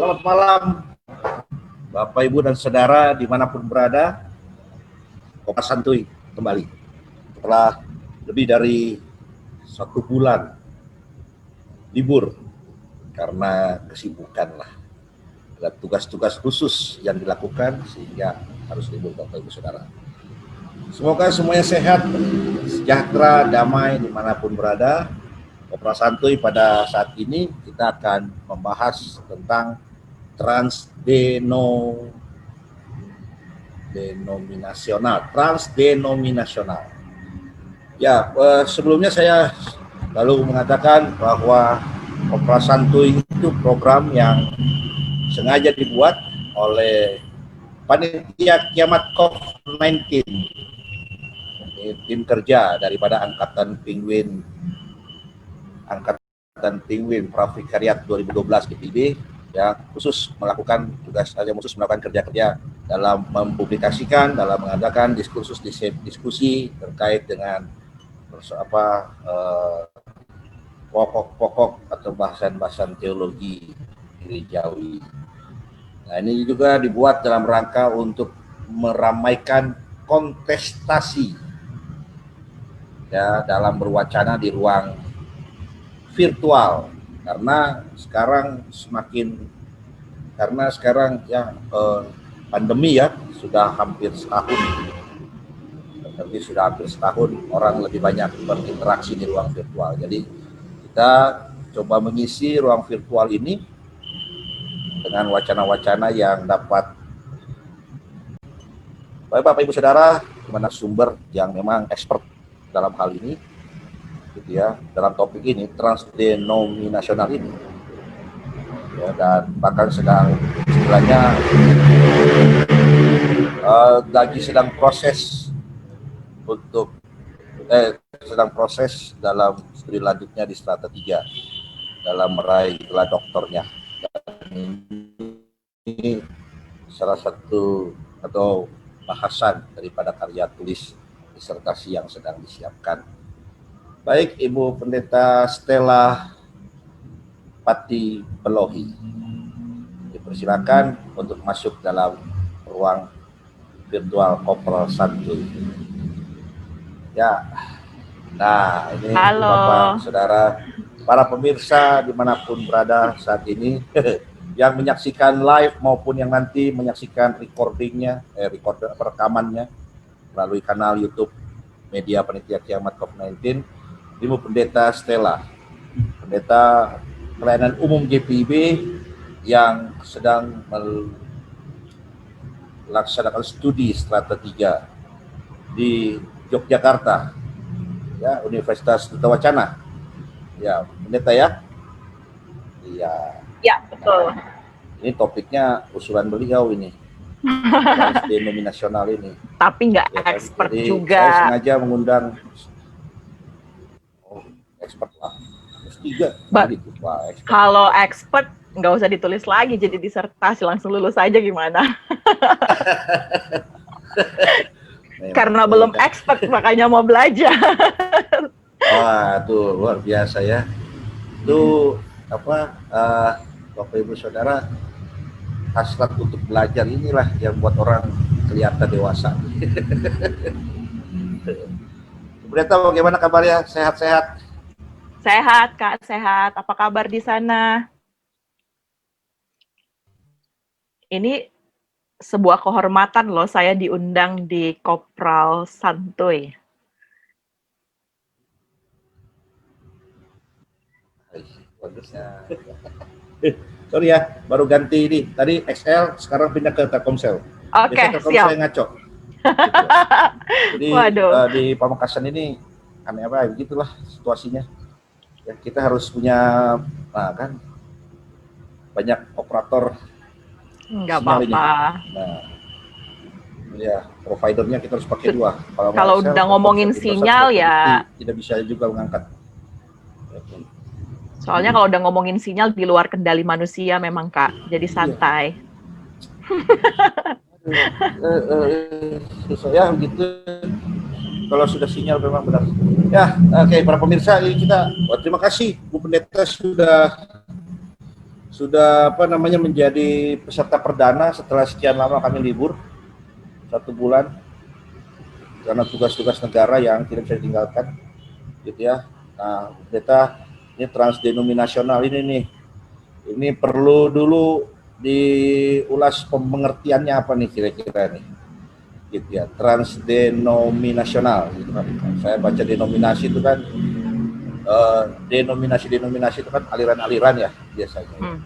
Selamat malam, Bapak, Ibu, dan Saudara dimanapun berada. Kopras Santuy kembali setelah lebih dari 1 bulan libur karena kesibukan lah. Ada tugas-tugas khusus yang dilakukan sehingga harus libur, Bapak, Ibu, Saudara. Semoga semuanya sehat, sejahtera, damai dimanapun berada. Kopras Santuy pada saat ini kita akan membahas tentang transdenominasional. Ya, sebelumnya saya lalu mengatakan bahwa Kopras Santuy itu program yang sengaja dibuat oleh Panitia Kiamat COVID-19, tim kerja daripada Angkatan Penguin Pravikariat 2012 GPIB yang khusus melakukan kerja-kerja dalam mempublikasikan, dalam mengadakan diskusi terkait dengan pokok-pokok atau bahasan-bahasan teologi gerejawi. Nah, ini juga dibuat dalam rangka untuk meramaikan kontestasi ya dalam berwacana di ruang virtual, karena sekarang pandemi ya sudah hampir setahun orang lebih banyak berinteraksi di ruang virtual. Jadi kita coba mengisi ruang virtual ini dengan wacana-wacana yang dapat Bapak, Ibu, Saudara, mana sumber yang memang expert dalam hal ini gitu ya, dalam topik ini, transdenominasional ini ya, dan bahkan sedang proses dalam studi lanjutnya di strata 3 dalam meraih gelar doktornya. Dan ini salah satu atau bahasan daripada karya tulis disertasi yang sedang disiapkan. Baik, Ibu Pendeta Stella Pati Pelohi, dipersilakan untuk masuk dalam ruang virtual Kopras Santuy. Ya, nah ini halo Bapak, Saudara, para pemirsa dimanapun berada saat ini, yang menyaksikan live maupun yang nanti menyaksikan rekamannya melalui kanal YouTube Media Panitia Kiamat COVID-19. Ibu Pendeta Stella, Pendeta Pelayanan Umum GPIB yang sedang melaksanakan studi strata 3 di Yogyakarta, ya, Universitas Duta Wacana. Ya, Pendeta ya? Iya. Ya, betul. Ini topiknya usulan beliau ini, transdenominasional ini. Tapi nggak ya, expert jadi juga. Saya sengaja mengundang expert lah. Kalau expert nggak usah ditulis lagi jadi disertasi, langsung lulus aja gimana? Karena belum expert makanya mau belajar. Wah, tuh luar biasa ya. Itu Bapak, Ibu, Saudara, hasrat untuk belajar inilah yang buat orang kelihatan dewasa. Pendeta, bagaimana kabarnya? Sehat-sehat? Sehat, Kak, sehat. Apa kabar di sana? Ini sebuah kehormatan loh, saya diundang di Kopras Santuy. Sorry ya, baru ganti ini. Tadi XL, sekarang pindah ke Telkomsel. Oke, siap. Saya ngaco. Jadi di Pamekasan ini aneh apa, begitulah situasinya. Ya, kita harus punya, kan banyak operator. Nggak apa-apa. Nah, ya providernya kita harus pakai 2. Kalau udah ngomongin sinyal ya tidak bisa juga mengangkat. Soalnya kalau udah ngomongin sinyal di luar kendali manusia memang, Kak. Jadi santai. Saya begitu. Kalau sudah sinyal memang benar. Ya, oke, para pemirsa, ini kita terima kasih Bu Pendeta sudah sudah apa namanya menjadi peserta perdana setelah sekian lama kami libur 1 bulan karena tugas-tugas negara yang tidak bisa ditinggalkan, gitu ya. Nah, kita ini transdenominasional ini nih, ini perlu dulu diulas pengertiannya apa nih kira-kira nih, gitu ya. Transdenominasional, gitu kan. Saya baca denominasi itu kan denominasi itu kan aliran-aliran ya biasanya.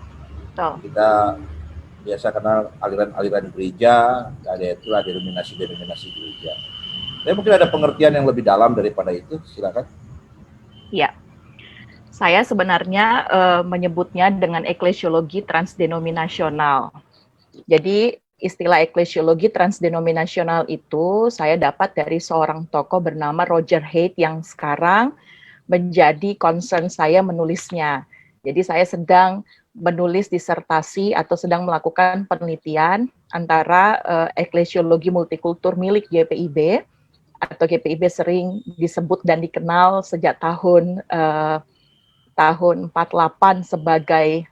Kita biasa kenal aliran-aliran gereja, ada itulah denominasi gereja. Tapi mungkin ada pengertian yang lebih dalam daripada itu, silakan. Ya, saya sebenarnya menyebutnya dengan eklesiologi transdenominasional. Jadi istilah eklesiologi transdenominasional itu saya dapat dari seorang tokoh bernama Roger Haidt yang sekarang menjadi concern saya menulisnya. Jadi saya sedang menulis disertasi atau sedang melakukan penelitian antara eklesiologi multikultur milik GPIB, atau GPIB sering disebut dan dikenal sejak tahun 48 sebagai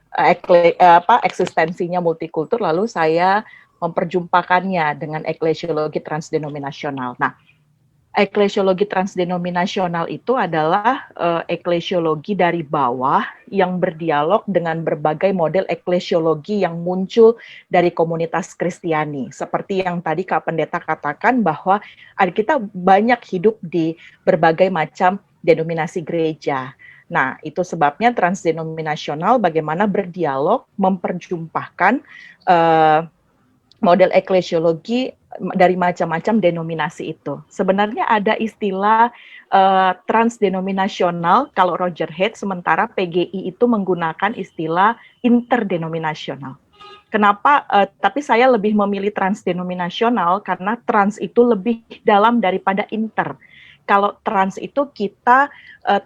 eksistensinya multikultur, lalu saya memperjumpakannya dengan eklesiologi transdenominasional. Nah, eklesiologi transdenominasional itu adalah eklesiologi dari bawah yang berdialog dengan berbagai model eklesiologi yang muncul dari komunitas Kristiani. Seperti yang tadi Kak Pendeta katakan bahwa kita banyak hidup di berbagai macam denominasi gereja. Nah, itu sebabnya transdenominasional bagaimana berdialog, memperjumpakan model eklesiologi dari macam-macam denominasi itu. Sebenarnya ada istilah transdenominasional kalau Roger Haidt, sementara PGI itu menggunakan istilah interdenominasional. Kenapa? Tapi saya lebih memilih transdenominasional karena trans itu lebih dalam daripada inter. Kalau trans itu kita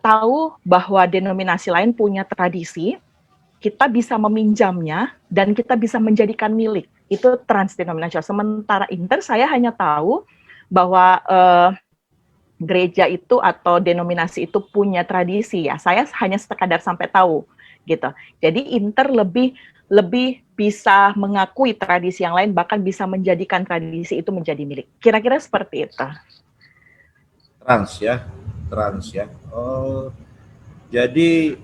tahu bahwa denominasi lain punya tradisi, kita bisa meminjamnya dan kita bisa menjadikan milik. Itu transdenominasional. Sementara inter, saya hanya tahu bahwa gereja itu atau denominasi itu punya tradisi ya. Saya hanya sekadar sampai tahu gitu. Jadi inter lebih bisa mengakui tradisi yang lain, bahkan bisa menjadikan tradisi itu menjadi milik. Kira-kira seperti itu. Trans ya. Oh, jadi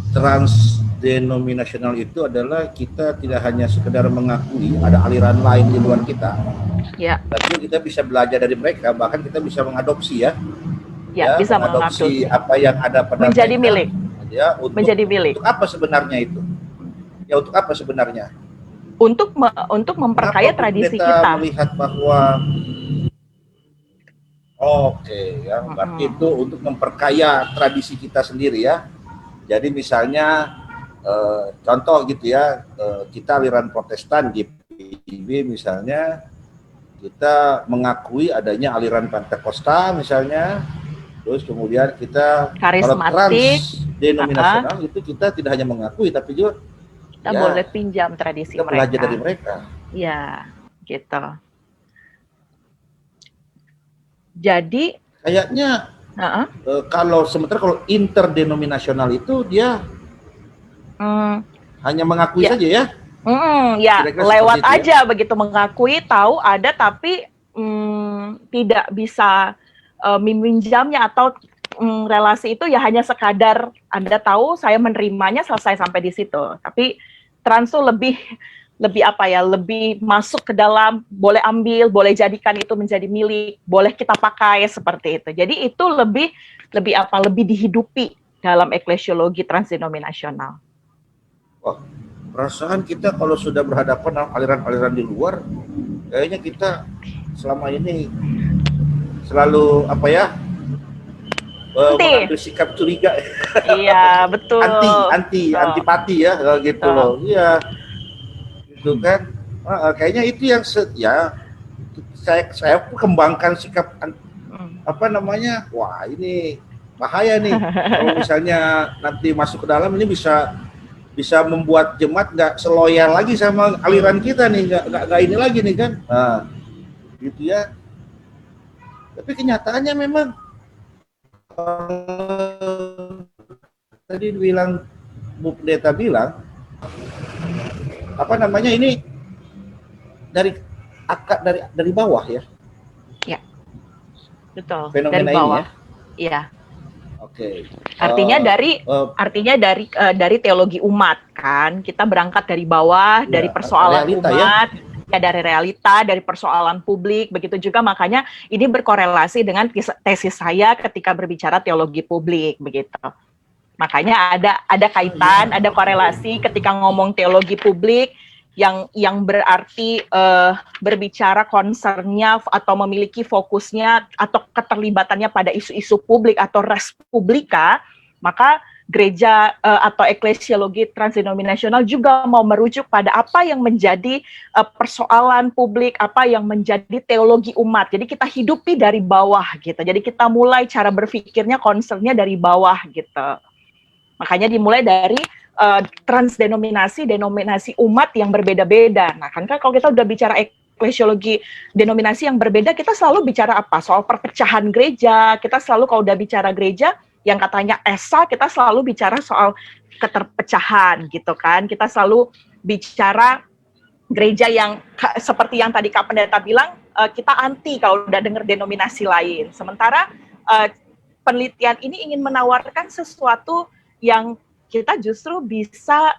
transdenominasional itu adalah kita tidak hanya sekedar mengakui ada aliran lain di luar kita, ya, tapi kita bisa belajar dari mereka, bahkan kita bisa mengadopsi bisa mengadopsi apa yang ada pada menjadi mereka, milik, menjadi milik. Untuk apa sebenarnya itu? Ya untuk apa sebenarnya? Untuk memperkaya tradisi kita. Melihat bahwa berarti itu untuk memperkaya tradisi kita sendiri ya. Jadi misalnya contoh gitu ya, kita aliran Protestan GPIB misalnya, kita mengakui adanya aliran Pentakosta misalnya, terus kemudian kita kalau transdenominasional itu kita tidak hanya mengakui tapi juga kita boleh pinjam tradisi kita mereka. Belajar dari mereka. Ya, gitu. Jadi kayaknya kalau interdenominasional itu dia hanya mengakui saja ya. Lewat aja begitu, mengakui, tahu ada tapi tidak bisa meminjamnya atau relasi itu ya hanya sekadar Anda tahu, saya menerimanya, selesai sampai di situ. Tapi trans itu lebih masuk ke dalam, boleh ambil, boleh jadikan itu menjadi milik, boleh kita pakai seperti itu. Jadi itu lebih dihidupi dalam eklesiologi transdenominasional. Wah, perasaan kita kalau sudah berhadapan dengan aliran-aliran di luar, kayaknya kita selama ini selalu mengambil sikap curiga. Iya, betul. Antipati ya, gitu loh. Iya. Itu kan kayaknya itu yang saya kembangkan sikap wah ini bahaya nih kalau misalnya nanti masuk ke dalam, ini bisa membuat jemaat nggak seloyal lagi sama aliran kita nih, nggak ini lagi nih kan, gitu ya. Tapi kenyataannya memang tadi Bu Pendeta bilang apa namanya ini dari akar dari bawah ya. Ya, betul. Fenomena Dari bawah. ini ya. Iya. Oke. Artinya dari teologi umat kan, kita berangkat dari bawah, ya, dari persoalan realita, umat, ya dari realita, dari persoalan publik, begitu juga makanya ini berkorelasi dengan tesis saya ketika berbicara teologi publik begitu. Makanya ada kaitan, ada korelasi ketika ngomong teologi publik yang berarti berbicara concernnya atau memiliki fokusnya atau keterlibatannya pada isu-isu publik atau res publika, maka gereja atau eklesiologi transdenominasional juga mau merujuk pada apa yang menjadi persoalan publik, apa yang menjadi teologi umat. Jadi kita hidupi dari bawah gitu. Jadi kita mulai cara berpikirnya concernnya dari bawah gitu. Makanya dimulai dari transdenominasi, denominasi umat yang berbeda-beda. Nah, kan kalau kita udah bicara eklesiologi denominasi yang berbeda, kita selalu bicara apa? Soal perpecahan gereja. Kita selalu kalau udah bicara gereja, yang katanya esa, kita selalu bicara soal keterpecahan gitu kan. Kita selalu bicara gereja yang seperti yang tadi Kak Pendeta bilang, kita anti kalau udah dengar denominasi lain. Sementara penelitian ini ingin menawarkan sesuatu yang kita justru bisa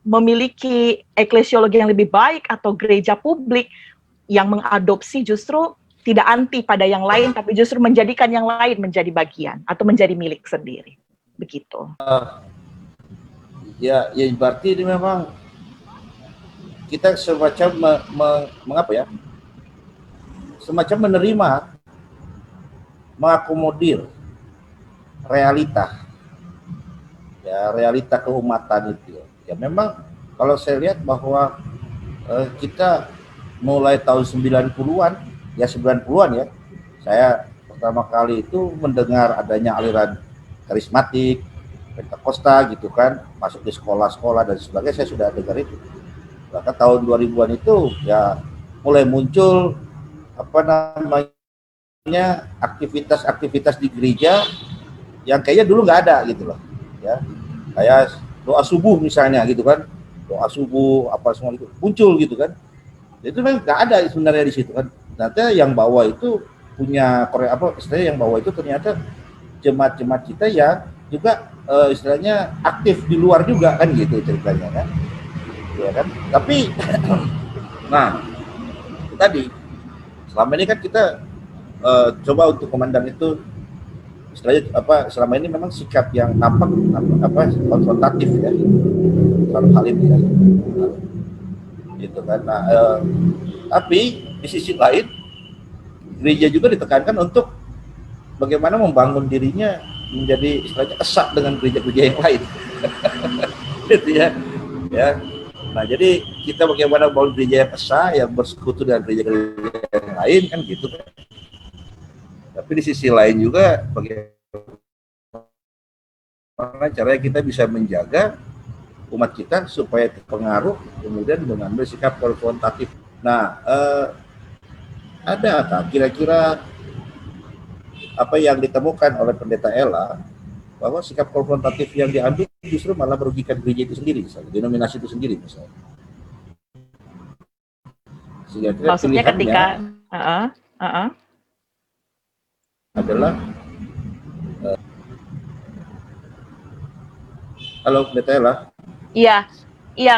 memiliki eklesiologi yang lebih baik atau gereja publik yang mengadopsi justru tidak anti pada yang lain, tapi justru menjadikan yang lain menjadi bagian atau menjadi milik sendiri. Begitu. Ya berarti ini memang kita semacam mengapa ya? Semacam menerima, mengakomodir realita. Ya, realita keumatan itu. Ya memang kalau saya lihat bahwa kita mulai tahun 90-an, ya 90-an ya, saya pertama kali itu mendengar adanya aliran karismatik, Pentakosta gitu kan, masuk di sekolah-sekolah dan sebagainya, saya sudah dengar itu. Bahkan tahun 2000-an itu ya mulai muncul apa namanya aktivitas-aktivitas di gereja yang kayaknya dulu nggak ada gitu loh. Ya, kayak doa subuh misalnya gitu kan, doa subuh apa semua itu muncul gitu kan. Itu memang nggak ada sebenarnya di situ kan. Ternyata yang bawa itu punya istilahnya yang bawa itu ternyata jemaat-jemaat kita yang juga istilahnya aktif di luar juga kan gitu ceritanya kan. Ya kan. Tapi nah tadi selama ini kan kita coba untuk memandang itu istilahnya selama ini memang sikap yang nampak konfrontatif ya dalam hal ini ya gitu kan. Nah, tapi di sisi lain gereja juga ditekankan untuk bagaimana membangun dirinya menjadi istilahnya esak dengan gereja-gereja yang lain gitu ya. Nah jadi kita bagaimana membangun gereja yang esak yang bersekutu dengan gereja-gereja yang lain kan gitu kan. Tapi di sisi lain juga bagaimana caranya kita bisa menjaga umat kita supaya terpengaruh kemudian mengambil sikap konfrontatif. Nah, ada kira-kira apa yang ditemukan oleh Pendeta Ella bahwa sikap konfrontatif yang diambil justru malah merugikan gereja itu sendiri, misalnya denominasi itu sendiri misalnya. Maksudnya ketika adalah halo Pendeta Ella. Iya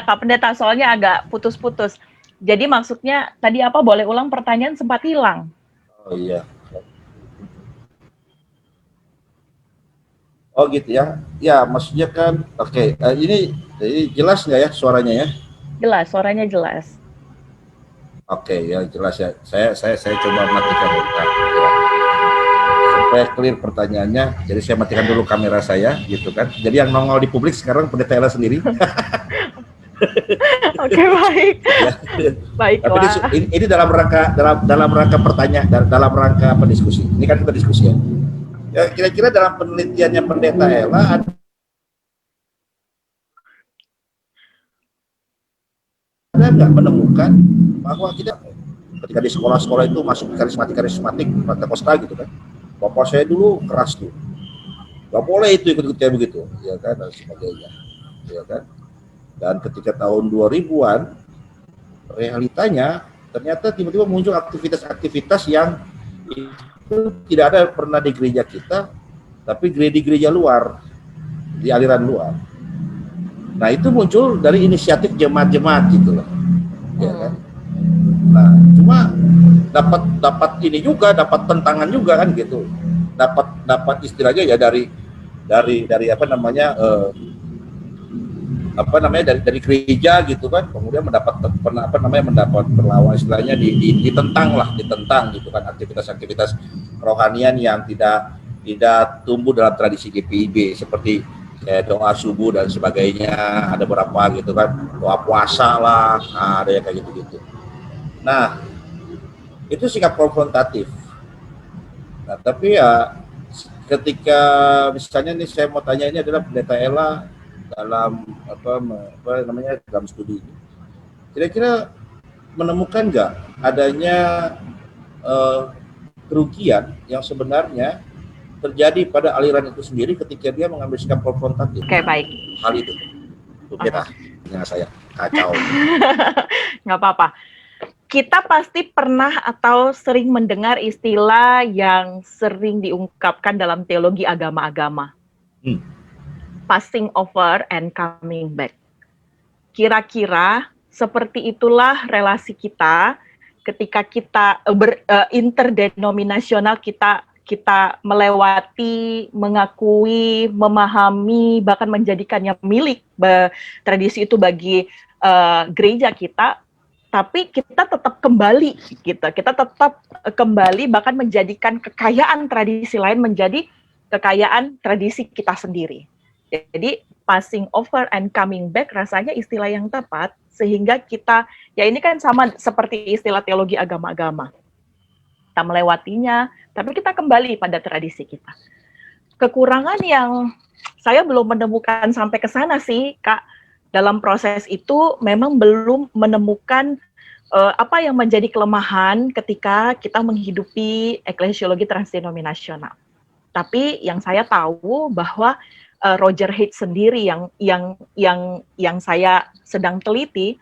Kak Pendeta, soalnya agak putus-putus. Jadi maksudnya tadi apa, boleh ulang pertanyaan, sempat hilang. Oh iya. Oh gitu ya. Ya maksudnya kan oke. Ini jelas nggak ya suaranya ya? Jelas, suaranya jelas. Oke, ya jelas ya. Saya coba matikan bentar ya. Supaya clear pertanyaannya. Jadi saya matikan dulu kamera saya gitu kan. Jadi yang nongol di publik sekarang Pendeta Ella sendiri. Oke, baik. Ya. Baiklah. Tapi ini dalam rangka pertanyaan, dalam rangka pendiskusi. Ini kan kita diskusi ya. Ya kira-kira dalam penelitiannya Pendeta Ella ada nggak menemukan bahwa kita ketika di sekolah-sekolah itu masuk karismatik Pentakosta gitu kan, bapak saya dulu keras tuh, nggak boleh itu ikut-ikut kayak begitu, ya kan, dan sebagainya, ya kan. Dan ketika tahun 2000-an, realitanya ternyata tiba-tiba muncul aktivitas-aktivitas yang itu tidak ada pernah di gereja kita, tapi di gereja luar, di aliran luar. Nah, itu muncul dari inisiatif jemaat-jemaat gitu loh. Ya kan? Nah, cuma dapat ini juga, dapat tentangan juga kan gitu. Dapat istilahnya ya dari dari gereja gitu kan, kemudian mendapat perlawanan, istilahnya ditentang gitu kan, aktivitas-aktivitas kerohanian yang tidak tumbuh dalam tradisi GPIB seperti doa subuh dan sebagainya, ada beberapa gitu kan, doa puasa lah, ada yang kayak gitu-gitu. Nah, itu sikap konfrontatif. Nah, tapi ya ketika misalnya nih saya mau tanya, ini adalah pendeta Ella dalam dalam studi ini, kira-kira menemukan nggak adanya kerugian yang sebenarnya terjadi pada aliran itu sendiri ketika dia mengambil sikap konfrontatif? Oke, baik. Hal itu, pendeta, dengan saya kacau. Nggak apa-apa. Kita pasti pernah atau sering mendengar istilah yang sering diungkapkan dalam teologi agama-agama. Passing over and coming back. Kira-kira seperti itulah relasi kita ketika kita interdenominasional, kita melewati, mengakui, memahami, bahkan menjadikannya milik tradisi itu bagi gereja kita, tapi kita tetap kembali gitu. Kita tetap kembali bahkan menjadikan kekayaan tradisi lain menjadi kekayaan tradisi kita sendiri. Jadi passing over and coming back rasanya istilah yang tepat, sehingga kita, ya ini kan sama seperti istilah teologi agama-agama. Kita melewatinya, tapi kita kembali pada tradisi kita. Kekurangan yang saya belum menemukan sampai ke sana sih, Kak, dalam proses itu memang belum menemukan apa yang menjadi kelemahan ketika kita menghidupi eklesiologi transdenominasional. Tapi yang saya tahu bahwa Roger Haid sendiri yang saya sedang teliti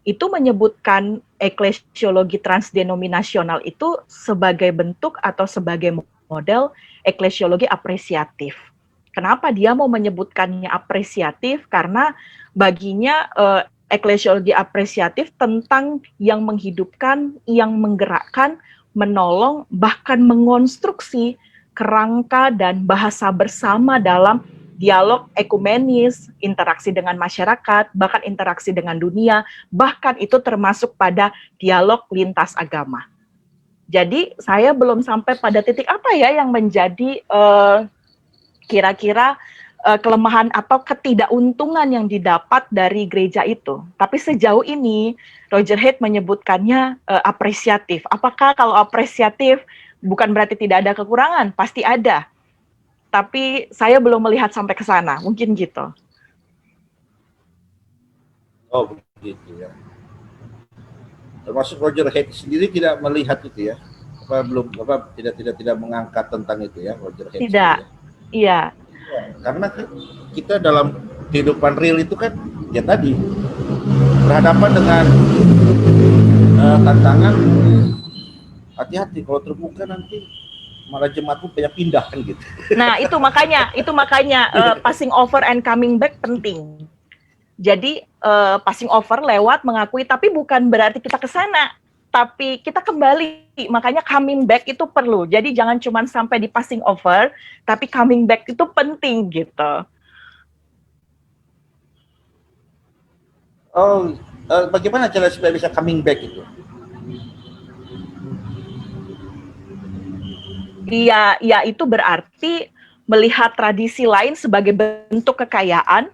itu menyebutkan eklesiologi transdenominasional itu sebagai bentuk atau sebagai model eklesiologi apresiatif. Kenapa dia mau menyebutkannya apresiatif? Karena baginya eklesiologi apresiatif tentang yang menghidupkan, yang menggerakkan, menolong, bahkan mengonstruksi kerangka dan bahasa bersama dalam dialog ekumenis, interaksi dengan masyarakat, bahkan interaksi dengan dunia, bahkan itu termasuk pada dialog lintas agama. Jadi saya belum sampai pada titik apa ya yang menjadi kira-kira kelemahan atau ketidakuntungan yang didapat dari gereja itu. Tapi sejauh ini Roger Haid menyebutkannya apresiatif. Apakah kalau apresiatif bukan berarti tidak ada kekurangan? Pasti ada. Tapi saya belum melihat sampai ke sana. Mungkin gitu. Oh, begitu ya. Termasuk Roger Haid sendiri tidak melihat itu ya? Tidak mengangkat tentang itu ya, Roger Haid? Tidak. Iya. Karena kita dalam kehidupan real itu kan ya tadi berhadapan dengan tantangan. Hati-hati kalau terbuka nanti malah jemaatmu banyak pindah kan gitu. Nah itu makanya passing over and coming back penting. Jadi passing over lewat mengakui, tapi bukan berarti kita ke sana, tapi kita kembali. Makanya coming back itu perlu. Jadi jangan cuma sampai di passing over, tapi coming back itu penting gitu. Oh, bagaimana cara supaya bisa coming back itu? Iya, ya itu berarti melihat tradisi lain sebagai bentuk kekayaan,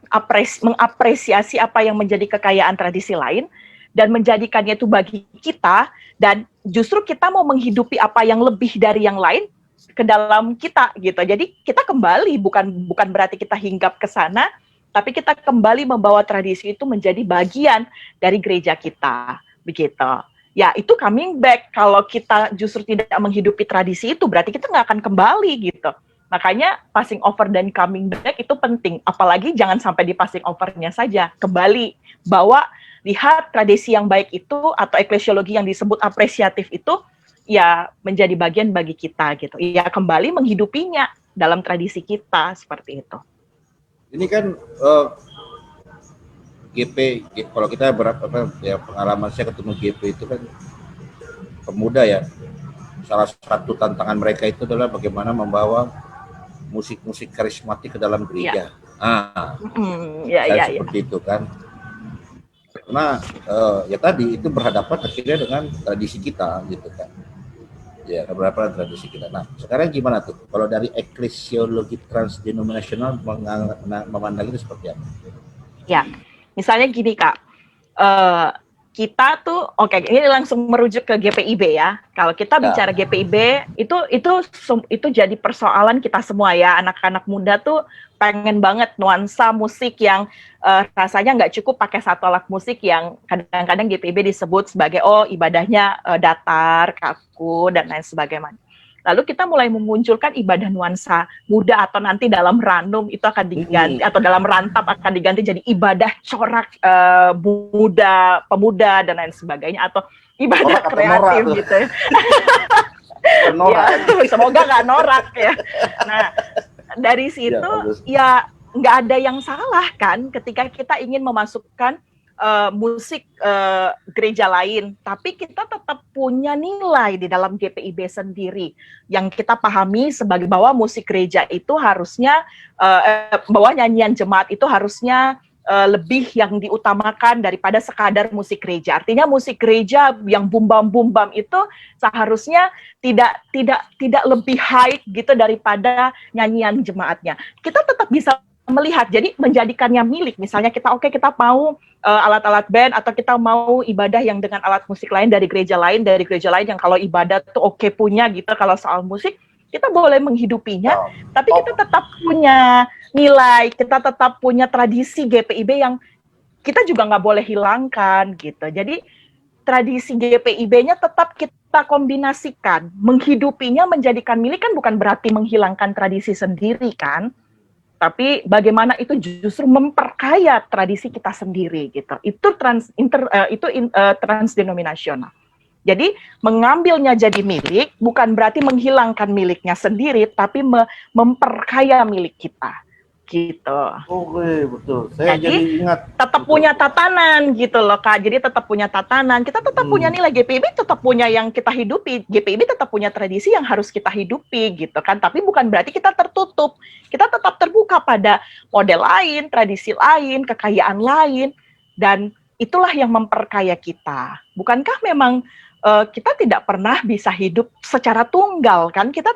mengapresiasi apa yang menjadi kekayaan tradisi lain, dan menjadikannya itu bagi kita, dan justru kita mau menghidupi apa yang lebih dari yang lain ke dalam kita gitu. Jadi kita kembali, bukan berarti kita hinggap ke sana, tapi kita kembali membawa tradisi itu menjadi bagian dari gereja kita, begitu. Ya itu coming back. Kalau kita justru tidak menghidupi tradisi itu, berarti kita nggak akan kembali gitu. Makanya passing over dan coming back itu penting. Apalagi jangan sampai di passing over-nya saja. Kembali, bawa, lihat tradisi yang baik itu atau eklesiologi yang disebut apresiatif itu ya menjadi bagian bagi kita gitu. Ya kembali menghidupinya dalam tradisi kita seperti itu. Ini kan GP, kalau kita ya pengalaman saya ketemu GP itu kan pemuda ya. Salah satu tantangan mereka itu adalah bagaimana membawa musik-musik karismatik ke dalam gereja. Seperti itu kan. Karena ya tadi itu berhadapan akhirnya dengan tradisi kita gitu kan. Ya, berhadapan tradisi kita. Nah, sekarang gimana tuh? Kalau dari eklesiologi transdenominasional memandang itu seperti apa? Ya, misalnya gini Kak, kita tuh ini langsung merujuk ke GPIB ya. Kalau kita bicara GPIB itu jadi persoalan kita semua ya. Anak-anak muda tuh pengen banget nuansa musik yang rasanya nggak cukup pakai satu alat musik yang kadang-kadang GPIB disebut sebagai ibadahnya datar, kaku dan lain sebagainya. Lalu kita mulai memunculkan ibadah nuansa muda atau nanti dalam ranum itu akan diganti atau dalam rantap akan diganti jadi ibadah corak muda, pemuda dan lain sebagainya atau ibadah kreatif gitu ya. Ya, semoga nggak norak ya. Nah dari situ ya nggak ada yang salah kan ketika kita ingin memasukkan musik gereja lain, tapi kita tetap punya nilai di dalam GPIB sendiri yang kita pahami sebagai bahwa musik gereja itu harusnya bahwa nyanyian jemaat itu harusnya lebih yang diutamakan daripada sekadar musik gereja. Artinya musik gereja yang bumbam-bumbam itu seharusnya tidak lebih high gitu daripada nyanyian jemaatnya. Kita tetap bisa melihat, jadi menjadikannya milik. Misalnya kita mau alat-alat band atau kita mau ibadah yang dengan alat musik lain dari gereja lain yang kalau ibadah tuh punya gitu. Kalau soal musik kita boleh menghidupinya, tapi kita tetap punya nilai, kita tetap punya tradisi GPIB yang kita juga nggak boleh hilangkan gitu. Jadi tradisi GPIB-nya tetap kita kombinasikan, menghidupinya menjadikan milik kan bukan berarti menghilangkan tradisi sendiri kan. Tapi bagaimana itu justru memperkaya tradisi kita sendiri gitu. Itu transdenominasional. Jadi mengambilnya jadi milik bukan berarti menghilangkan miliknya sendiri, tapi memperkaya milik kita. Gitu. Oke, betul. Saya jadi ingat. Tetap punya tatanan gitu loh Kak. Jadi tetap punya tatanan. Kita tetap punya nilai, GPIB tetap punya yang kita hidupi. GPIB tetap punya tradisi yang harus kita hidupi gitu kan. Tapi bukan berarti kita tertutup. Kita tetap terbuka pada model lain, tradisi lain, kekayaan lain. Dan itulah yang memperkaya kita. Bukankah memang kita tidak pernah bisa hidup secara tunggal kan? Kita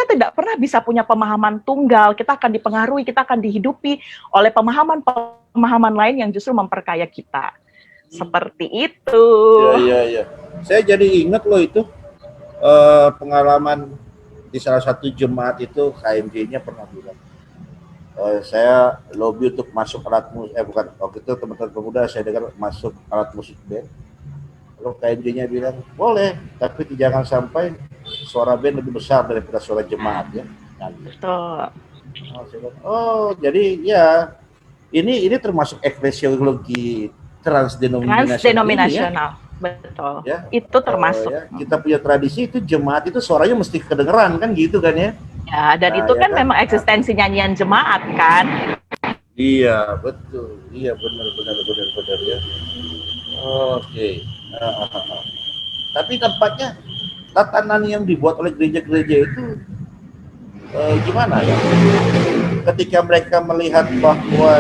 tidak pernah bisa punya pemahaman tunggal, kita akan dipengaruhi, kita akan dihidupi oleh pemahaman lain yang justru memperkaya kita. Seperti itu. Iya. Saya jadi ingat loh itu pengalaman di salah satu jemaat itu KMJ-nya pernah bilang, saya lobby untuk masuk alat musik, waktu itu teman-teman pemuda saya dengar masuk alat musik band. Lalu KMJ-nya bilang, boleh, tapi jangan sampai suara band lebih besar daripada suara jemaat ya. Betul. Jadi ya ini termasuk eklesiologi transdenominasional. Ya? Betul. Ya? Itu termasuk. Ya. Kita punya tradisi itu jemaat itu suaranya mesti kedengeran kan gitu kan ya. Ya, dan itu kan memang eksistensi nyanyian jemaat kan. Iya, betul. Iya, benar ya. Oke. Tapi tampaknya tatanan yang dibuat oleh gereja-gereja itu gimana ya? Ketika mereka melihat bahwa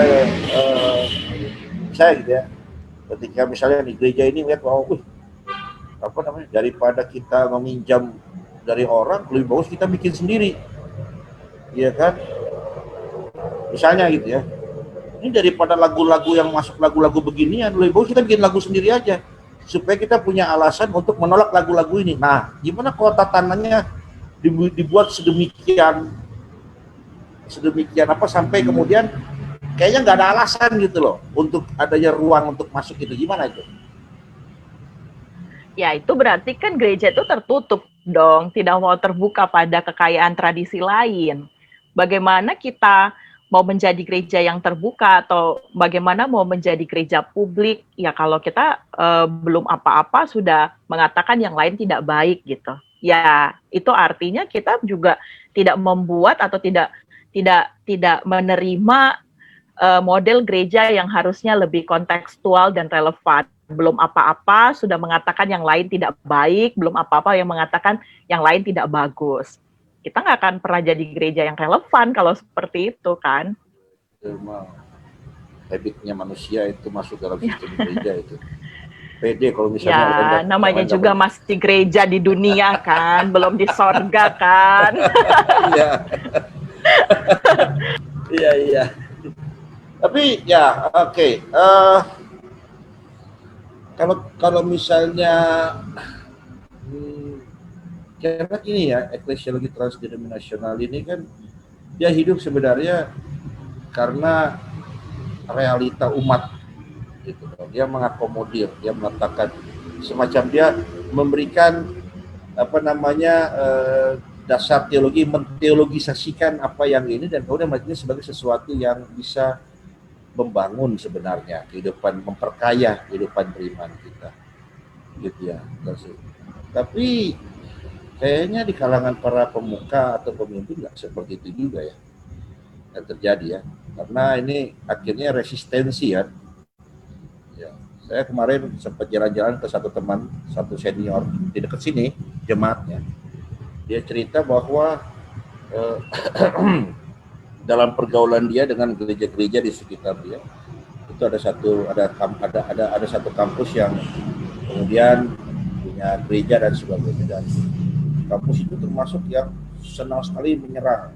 saya gitu ya, ketika misalnya di gereja ini melihat bahwa daripada kita meminjam dari orang, lebih bagus kita bikin sendiri, iya kan? Misalnya gitu ya. Ini daripada lagu-lagu yang masuk lagu-lagu beginian, lebih bagus kita bikin lagu sendiri aja, supaya kita punya alasan untuk menolak lagu-lagu ini. Nah, gimana kalau tatanannya dibuat sedemikian sampai kemudian kayaknya nggak ada alasan gitu loh untuk adanya ruang untuk masuk itu, gimana itu? Ya itu berarti kan gereja itu tertutup dong, tidak mau terbuka pada kekayaan tradisi lain. Bagaimana kita mau menjadi gereja yang terbuka atau bagaimana mau menjadi gereja publik ya kalau kita belum apa-apa sudah mengatakan yang lain tidak baik gitu. Ya, itu artinya kita juga tidak membuat atau tidak menerima model gereja yang harusnya lebih kontekstual dan relevan. Belum apa-apa sudah mengatakan yang lain tidak baik, belum apa-apa yang mengatakan yang lain tidak bagus. Kita nggak akan pernah jadi gereja yang relevan kalau seperti itu kan. Memang habitnya manusia itu masuk dalam sistem gereja itu. Pede kalau misalnya ya namanya juga masih gereja di dunia kan, belum di sorga kan. Iya. Iya, iya. Tapi ya oke. Kalau misalnya karena ini ya eklesiologi transdenominasional ini kan dia hidup sebenarnya karena realita umat gitu. Dia mengakomodir, dia meletakkan semacam dia memberikan dasar teologi, menteologisasikan apa yang ini dan kemudian melihatnya sebagai sesuatu yang bisa membangun sebenarnya kehidupan, memperkaya kehidupan beriman kita gitu ya. Tapi kayaknya di kalangan para pemuka atau pemimpin nggak seperti itu juga ya yang terjadi ya, karena ini akhirnya resistensi ya. Saya kemarin sempat jalan-jalan ke satu teman, satu senior di dekat sini jemaatnya, dia cerita bahwa dalam pergaulan dia dengan gereja-gereja di sekitar dia itu ada satu kampus yang kemudian punya gereja dan sebagainya, dan kampus itu termasuk yang senang sekali menyerang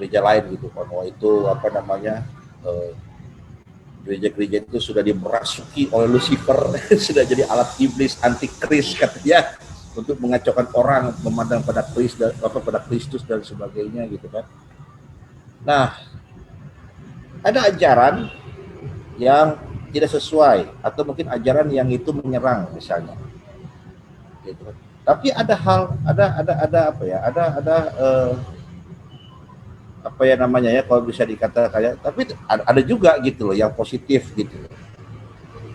gereja lain gitu, bahwa itu gereja-gereja itu sudah dimerasuki oleh Lucifer, sudah jadi alat iblis, antikris katanya, untuk mengacaukan orang memandang pada Kristus dan sebagainya gitu kan. Nah, ada ajaran yang tidak sesuai atau mungkin ajaran yang itu menyerang misalnya. Gitu. Tapi ada kalau bisa dikatakan kayak, tapi ada juga gitu loh yang positif gitu.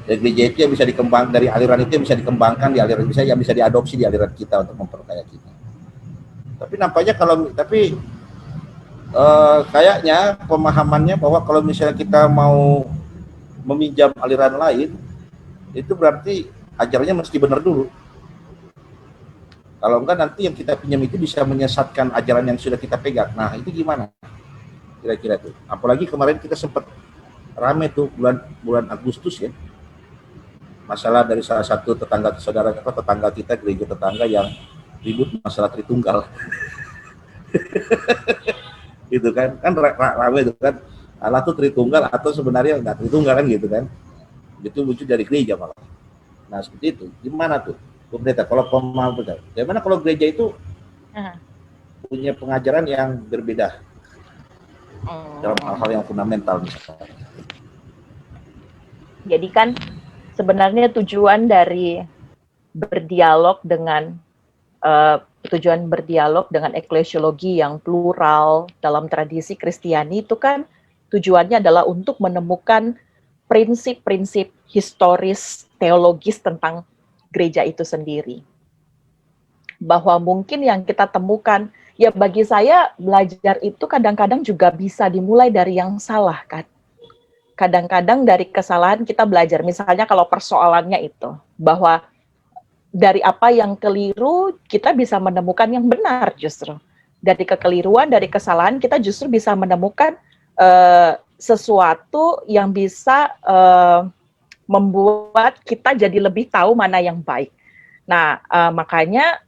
Dan gereja itu yang bisa dikembang dari aliran itu yang bisa dikembangkan di aliran yang bisa diadopsi di aliran kita untuk memperkaya kita. Tapi nampaknya kayaknya pemahamannya bahwa kalau misalnya kita mau meminjam aliran lain, itu berarti ajarannya mesti benar dulu. Kalau enggak nanti yang kita pinjam itu bisa menyesatkan ajaran yang sudah kita pegang. Nah, itu gimana? Kira-kira tuh. Apalagi kemarin kita sempat rame tuh bulan Agustus ya. Masalah dari salah satu tetangga kita, gereja tetangga yang ribut masalah Tritunggal. Gitu kan rame itu kan, Allah tuh Tritunggal atau sebenarnya enggak Tritunggal kan gitu kan. Itu muncul dari gereja malah. Nah, seperti itu. Gimana tuh? Pendeta, kalau pemahaman benar. Bagaimana kalau gereja itu punya pengajaran yang berbeda dalam hal-hal yang fundamental misalnya. Jadi kan sebenarnya tujuan dari berdialog dengan eklesiologi yang plural dalam tradisi Kristiani itu kan tujuannya adalah untuk menemukan prinsip-prinsip historis teologis tentang gereja itu sendiri. Bahwa mungkin yang kita temukan, ya bagi saya belajar itu kadang-kadang juga bisa dimulai dari yang salah kan. Kadang-kadang dari kesalahan kita belajar. Misalnya kalau persoalannya itu, bahwa dari apa yang keliru kita bisa menemukan yang benar justru. Dari kekeliruan, dari kesalahan kita justru bisa menemukan sesuatu yang bisa membuat kita jadi lebih tahu mana yang baik. Nah, makanya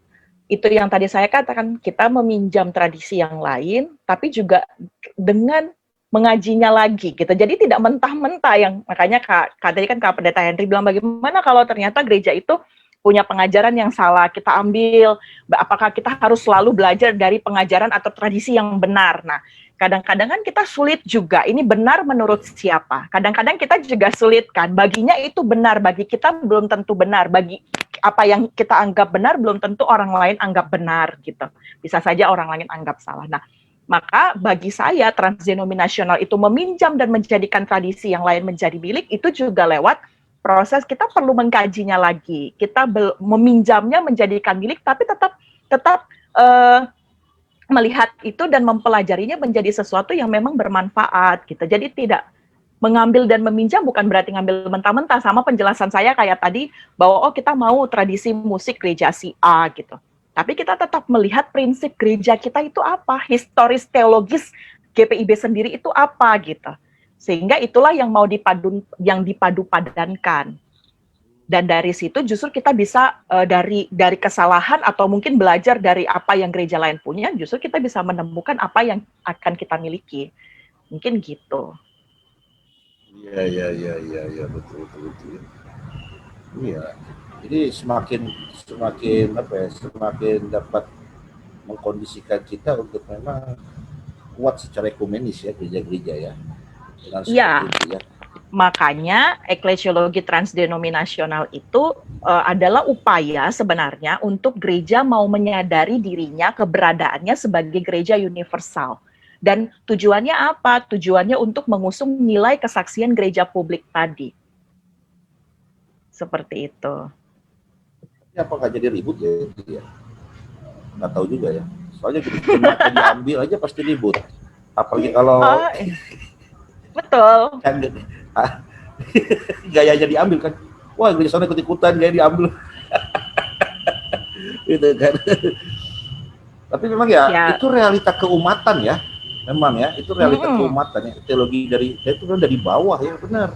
itu yang tadi saya katakan, kita meminjam tradisi yang lain, tapi juga dengan mengajinya lagi gitu. Jadi tidak mentah-mentah yang makanya tadi kan Kak Pendeta Henry bilang bagaimana kalau ternyata gereja itu punya pengajaran yang salah, kita ambil, apakah kita harus selalu belajar dari pengajaran atau tradisi yang benar. Nah, kadang-kadang kan kita sulit juga, ini benar menurut siapa? Kadang-kadang kita juga sulit kan, baginya itu benar, bagi kita belum tentu benar, bagi apa yang kita anggap benar belum tentu orang lain anggap benar gitu. Bisa saja orang lain anggap salah. Nah, maka bagi saya transdenominasional itu meminjam dan menjadikan tradisi yang lain menjadi milik itu juga lewat proses kita perlu mengkajinya lagi. Kita meminjamnya menjadikan milik tapi tetap melihat itu dan mempelajarinya menjadi sesuatu yang memang bermanfaat gitu. Jadi tidak mengambil dan meminjam bukan berarti ngambil mentah-mentah, sama penjelasan saya kayak tadi bahwa kita mau tradisi musik gereja si A gitu. Tapi kita tetap melihat prinsip gereja kita itu apa, historis teologis GPIB sendiri itu apa gitu. Sehingga itulah yang mau dipadu-padankan. Dan dari situ justru kita bisa dari kesalahan atau mungkin belajar dari apa yang gereja lain punya, justru kita bisa menemukan apa yang akan kita miliki. Mungkin gitu. Iya, betul. Iya. Jadi semakin dapat mengkondisikan kita untuk memang kuat secara ekumenis ya gereja-gereja ya. Dengan seperti itu ya. Makanya eklesiologi transdenominasional itu adalah upaya sebenarnya untuk gereja mau menyadari dirinya, keberadaannya sebagai gereja universal. Dan tujuannya apa? Tujuannya untuk mengusung nilai kesaksian gereja publik tadi. Seperti itu. Ya, apa nggak jadi ribut ya? Nggak tahu juga ya. Soalnya jemaatnya diambil aja pasti ribut. Apalagi kalau betul. Kan, gayanya diambil kan. Wah, gereja sana ikut-ikutan gaya diambil. Gitu kan. Tapi memang ya itu realita keumatan ya. Memang ya, itu realita keumatan ya. Teologi itu dari bawah ya, benar.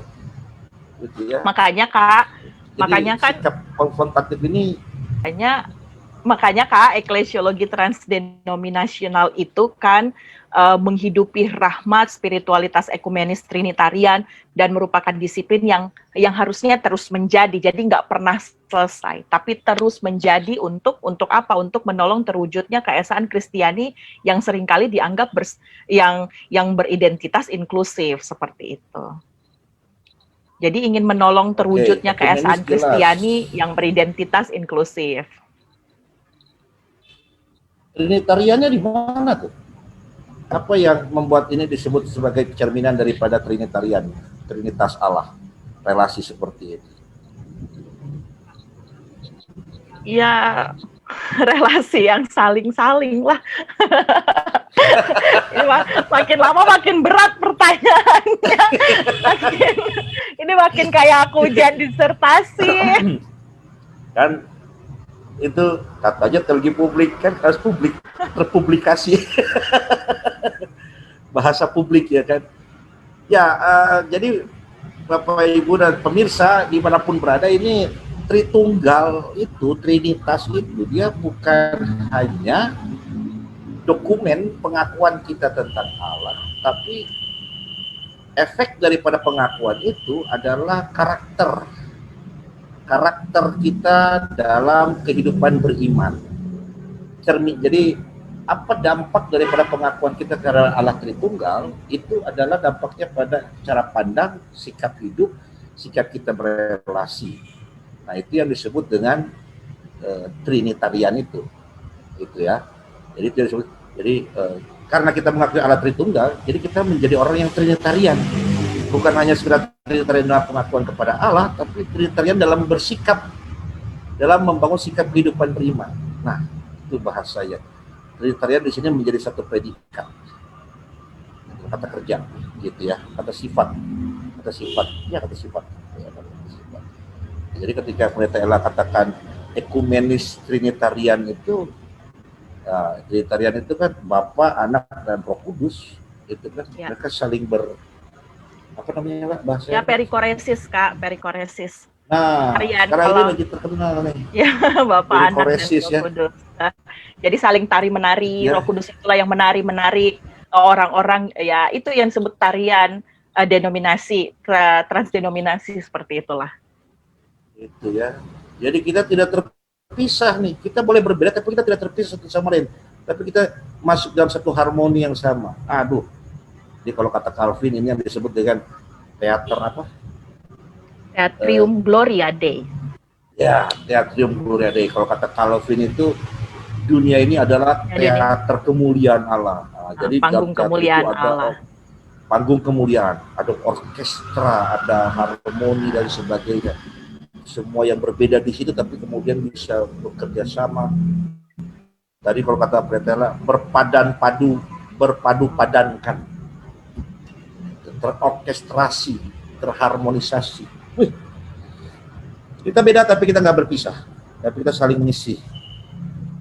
Gitu ya. Makanya Kak, jadi, sikap konfrontatif ini makanya Kak, eklesiologi transdenominasional itu kan menghidupi rahmat, spiritualitas ekumenis trinitarian dan merupakan disiplin yang harusnya terus menjadi. Jadi nggak pernah selesai, tapi terus menjadi untuk apa? Untuk menolong terwujudnya keesaan Kristiani yang seringkali dianggap yang beridentitas inklusif seperti itu. Jadi ingin menolong terwujudnya keesaan Kristiani yang beridentitas inklusif. Trinitariannya di mana tuh? Apa yang membuat ini disebut sebagai cerminan daripada Trinitarian, Trinitas Allah, relasi seperti ini? Ya, relasi yang saling-saling lah. Ini makin lama makin berat pertanyaannya. Ini makin kayak aku ujian disertasi. Kan itu katanya teologi publik kan harus terpublikasi. Bahasa publik ya kan. Ya, jadi Bapak Ibu dan pemirsa dimanapun berada, ini Tritunggal itu, Trinitas itu dia bukan hanya dokumen pengakuan kita tentang Allah, tapi efek daripada pengakuan itu adalah karakter kita dalam kehidupan beriman. Jadi apa dampak daripada pengakuan kita terhadap Allah Tritunggal itu adalah dampaknya pada cara pandang, sikap hidup, sikap kita berrelasi. Nah, itu yang disebut dengan Trinitarian itu ya. Jadi karena kita mengakui Allah Tritunggal, jadi kita menjadi orang yang Trinitarian. Bukan hanya sekedar Trinitarian dalam pengakuan kepada Allah, tapi Trinitarian dalam bersikap, dalam membangun sikap kehidupan beriman. Nah, itu bahasanya. Trinitarian di sini menjadi satu predikat, kata kerja, gitu ya, kata sifat. Jadi ketika Pendeta Ella katakan ekumenis Trinitarian itu, Trinitarian itu kan Bapa, Anak, dan Roh Kudus, itu kan mereka saling apa namanya Pak bahasanya? Ya, perikoresis Kak, perikoresis. Nah, sekarang ini lagi terkenal nih. Ya, Bapa, Anak, dan Roh Kudus. Jadi saling tari-menari, Roh Kudus itulah yang menari-menari orang-orang, ya itu yang disebut tarian denominasi, transdenominasi seperti itulah. Itu ya. Jadi kita tidak terpisah nih. Kita boleh berbeda, tapi kita tidak terpisah satu sama lain. Tapi kita masuk dalam satu harmoni yang sama. Aduh. Jadi kalau kata Calvin ini yang disebut dengan teater apa? Teatrium Gloria Dei. Ya, Teatrium Gloria Dei. Kalau kata Calvin itu dunia ini adalah teater kemuliaan Allah. Nah, jadi panggung kemuliaan itu ada Allah. Panggung kemuliaan, ada orkestra, ada harmoni dan sebagainya. Semua yang berbeda di situ, tapi kemudian bisa bekerja sama. Tadi kalau kata Pretela, berpadu padankan, terorkestrasi, terharmonisasi. Wih, kita beda tapi kita nggak berpisah, tapi kita saling mengisi.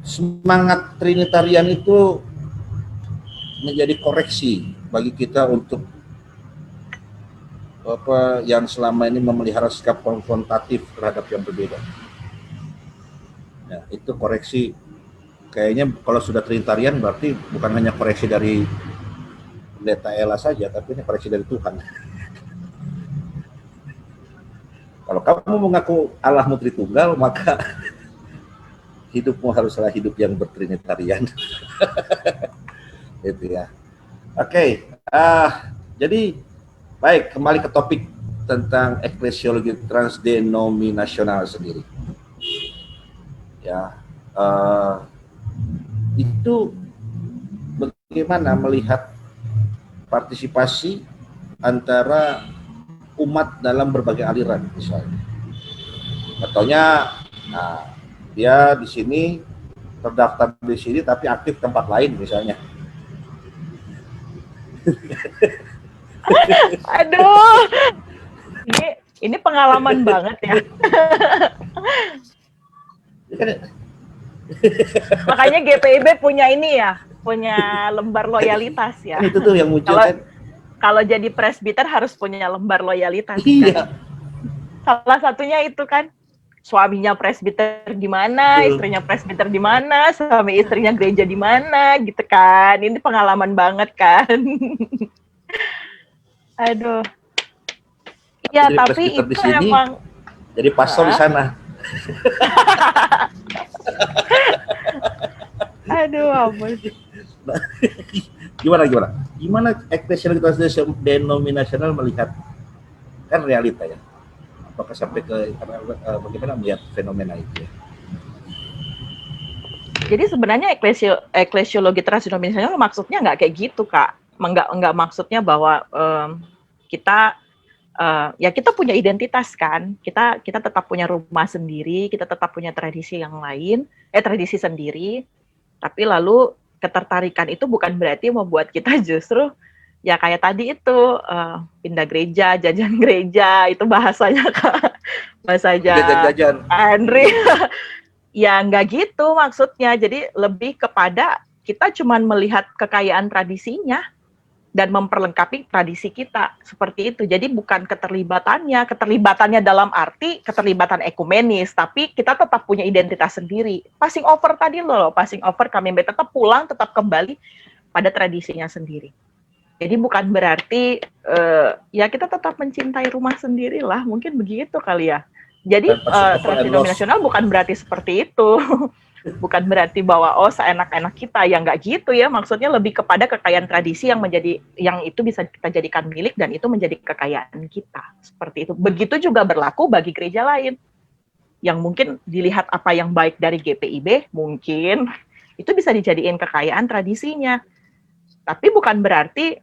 Semangat Trinitarian itu menjadi koreksi bagi kita untuk apa yang selama ini memelihara sikap konfrontatif terhadap yang berbeda. Ya, itu koreksi. Kayaknya kalau sudah Trinitarian berarti bukan hanya koreksi dari Pendeta Ella saja, tapi ini koreksi dari Tuhan. Kalau kamu mengaku Allahmu Tritunggal, maka hidupmu haruslah hidup yang bertrinitarian. Itu ya. Oke, jadi baik, kembali ke topik tentang eklesiologi transdenominasional sendiri. Ya, itu bagaimana melihat partisipasi antara umat dalam berbagai aliran, misalnya. Contohnya, dia di sini terdaftar di sini, tapi aktif tempat lain, misalnya. Aduh, ini pengalaman banget ya. Makanya GPIB punya ini ya, punya lembar loyalitas ya. Itu tuh yang muncul kan. Kalau jadi presbiter harus punya lembar loyalitas. Iya. Kan? Salah satunya itu kan, suaminya presbiter di mana, istrinya presbiter di mana, suami istrinya gereja di mana, gitu kan. Ini pengalaman banget kan. Aduh. Iya, tapi itu sini, emang jadi pastor di sana. Aduh, ampun. Gimana eklesiologi transdenominasional melihat kan realita ya? Apakah sampai ke bagaimana melihat fenomena itu ya? Jadi sebenarnya eklesiologi transdenominasional maksudnya nggak kayak gitu, Kak. Nggak maksudnya bahwa kita ya kita punya identitas kan, kita tetap punya rumah sendiri, kita tetap punya tradisi yang lain, tradisi sendiri, tapi lalu ketertarikan itu bukan berarti membuat kita justru ya kayak tadi itu pindah gereja, jajan gereja, itu bahasanya Kak, bahasanya Andre. Ya nggak gitu maksudnya, jadi lebih kepada kita cuman melihat kekayaan tradisinya dan memperlengkapi tradisi kita seperti itu. Jadi bukan keterlibatannya dalam arti keterlibatan ekumenis, tapi kita tetap punya identitas sendiri. Passing over tadi loh, passing over kami tetap pulang, tetap kembali pada tradisinya sendiri. Jadi bukan berarti ya kita tetap mencintai rumah sendiri lah, mungkin begitu kali ya. Jadi transdenominasional bukan berarti seperti itu. Bukan berarti bahwa seenak-enak kita, ya nggak gitu ya, maksudnya lebih kepada kekayaan tradisi yang itu bisa kita jadikan milik dan itu menjadi kekayaan kita, seperti itu. Begitu juga berlaku bagi gereja lain yang mungkin dilihat apa yang baik dari GPIB, mungkin itu bisa dijadikan kekayaan tradisinya, tapi bukan berarti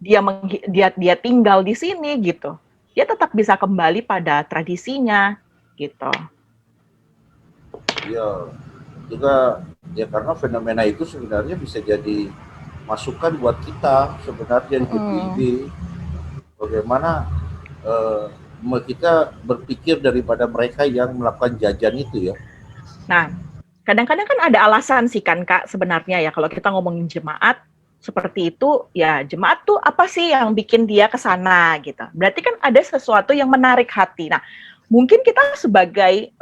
dia tinggal di sini gitu, dia tetap bisa kembali pada tradisinya gitu. Ya, juga ya karena fenomena itu sebenarnya bisa jadi masukan buat kita sebenarnya di GPIB. Bagaimana kita berpikir daripada mereka yang melakukan jajan itu ya. Nah, kadang-kadang kan ada alasan sih kan Kak sebenarnya ya, kalau kita ngomongin jemaat seperti itu, ya jemaat tuh apa sih yang bikin dia ke sana gitu. Berarti kan ada sesuatu yang menarik hati. Nah, mungkin kita sebagai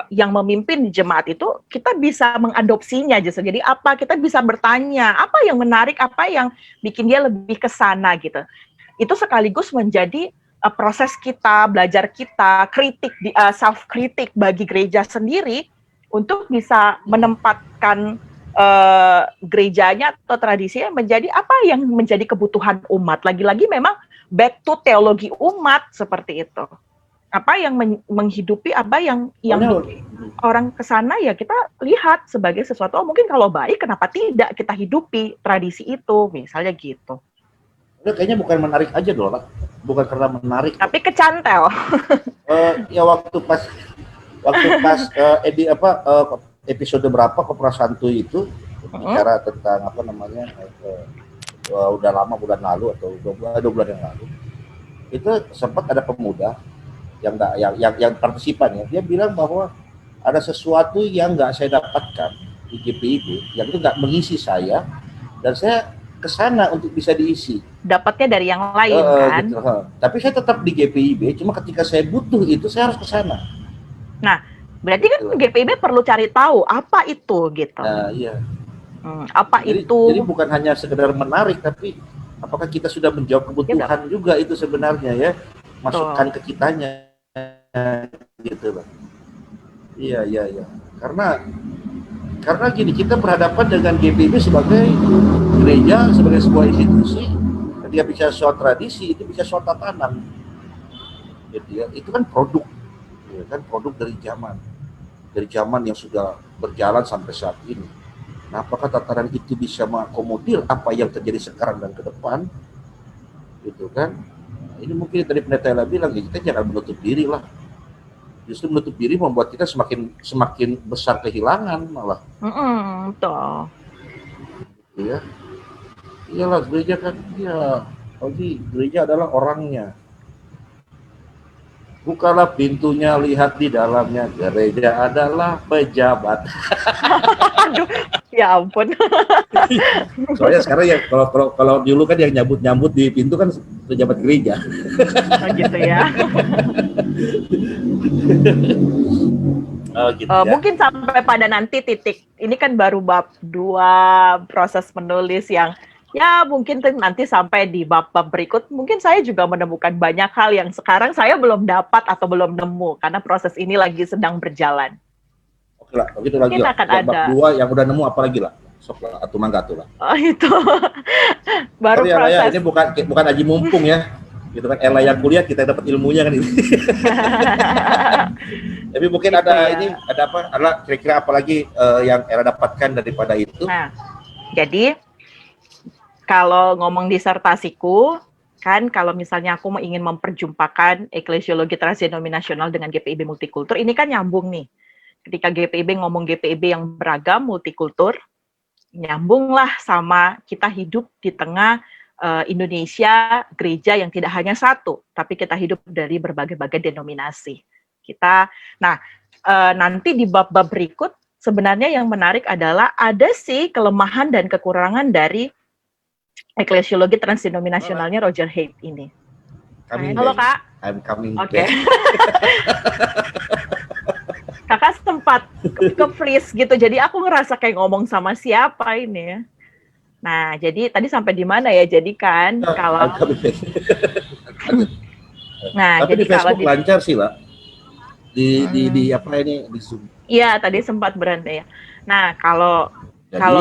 yang memimpin jemaat itu, kita bisa mengadopsinya justru. Jadi apa, kita bisa bertanya, apa yang menarik, apa yang bikin dia lebih ke sana gitu. Itu sekaligus menjadi proses kita, belajar kita, kritik, self kritik bagi gereja sendiri untuk bisa menempatkan gerejanya atau tradisinya menjadi apa yang menjadi kebutuhan umat. Lagi-lagi memang back to teologi umat seperti itu. Apa yang menghidupi, apa yang orang ke sana ya kita lihat sebagai sesuatu, mungkin kalau baik kenapa tidak kita hidupi tradisi itu, misalnya gitu. Kayaknya bukan menarik aja loh, bukan karena menarik. Tapi kecantel. Ya waktu pas episode berapa Kopra Santuy itu bicara tentang apa namanya udah lama bulan lalu atau 2 bulan yang lalu, itu sempat ada pemuda yang partisipan ya, dia bilang bahwa ada sesuatu yang nggak saya dapatkan di GPIB, yang itu nggak mengisi saya, dan saya kesana untuk bisa diisi. Dapatnya dari yang lain kan? Gitu. Tapi saya tetap di GPIB, cuma ketika saya butuh itu saya harus kesana. Nah, berarti kan GPIB perlu cari tahu apa itu gitu. Nah, iya. Itu? Jadi bukan hanya sekedar menarik, tapi apakah kita sudah menjawab kebutuhan juga itu sebenarnya ya, masukkan ke kitanya gitu loh. Iya. Karena gini, kita berhadapan dengan GPIB sebagai gereja, sebagai sebuah institusi. Ketika bicara soal tradisi, itu bisa soal tatanan. Gitu ya. Itu kan produk, ya kan, produk dari zaman yang sudah berjalan sampai saat ini. Nah, apakah tatanan itu bisa mengakomodir apa yang terjadi sekarang dan ke depan? Gitu kan? Nah, ini mungkin tadi Pendeta Ella bilang, ya, kita jangan menutup diri lah. Justru menutup diri membuat kita semakin besar kehilangan malah. Betul. Ya, iyalah gereja kan, ya, gereja adalah orangnya. Bukalah pintunya, lihat di dalamnya, gereja adalah pejabat. Aduh, ya ampun. Soalnya sekarang ya kalau dulu kan yang nyambut di pintu kan pejabat gereja. Oh gitu ya. Gitu ya. Mungkin sampai pada nanti titik, ini kan baru bab 2 proses menulis yang ya mungkin nanti sampai di bab-bab berikut, mungkin saya juga menemukan banyak hal yang sekarang saya belum dapat atau belum nemu, karena proses ini lagi sedang berjalan. Oke lah, begitu lagi lah. Bab 2 yang udah nemu apa lagi lah? Sok lah, atau mangga tuh lah. Oh itu, baru sorry, proses. Ya, ini bukan aji mumpung ya. Gitu kan, Ella yang kuliah, kita dapat ilmunya kan ini. Tapi mungkin gitu ada ya. Ada kira-kira apa lagi yang Ella dapatkan daripada itu? Nah, jadi kalau ngomong disertasiku, kan kalau misalnya aku ingin memperjumpakan eklesiologi transdenominasional dengan GPIB multikultur, ini kan nyambung nih. Ketika GPIB ngomong GPIB yang beragam, multikultur, nyambunglah sama kita hidup di tengah Indonesia, gereja yang tidak hanya satu, tapi kita hidup dari berbagai-bagai denominasi. Nanti di bab-bab berikut, sebenarnya yang menarik adalah ada sih kelemahan dan kekurangan dari eklesiologi transdenominasionalnya Roger Haidt ini. Halo Kak. I'm coming back. Kakak sempat ke-freeze gitu, jadi aku ngerasa kayak ngomong sama siapa ini ya. Nah, jadi tadi sampai di mana ya? Jadi kan kalau Tapi jadi di Facebook lancar sih, Pak. Di apa ini di Zoom. Iya, tadi sempat berhenti ya. Nah, kalau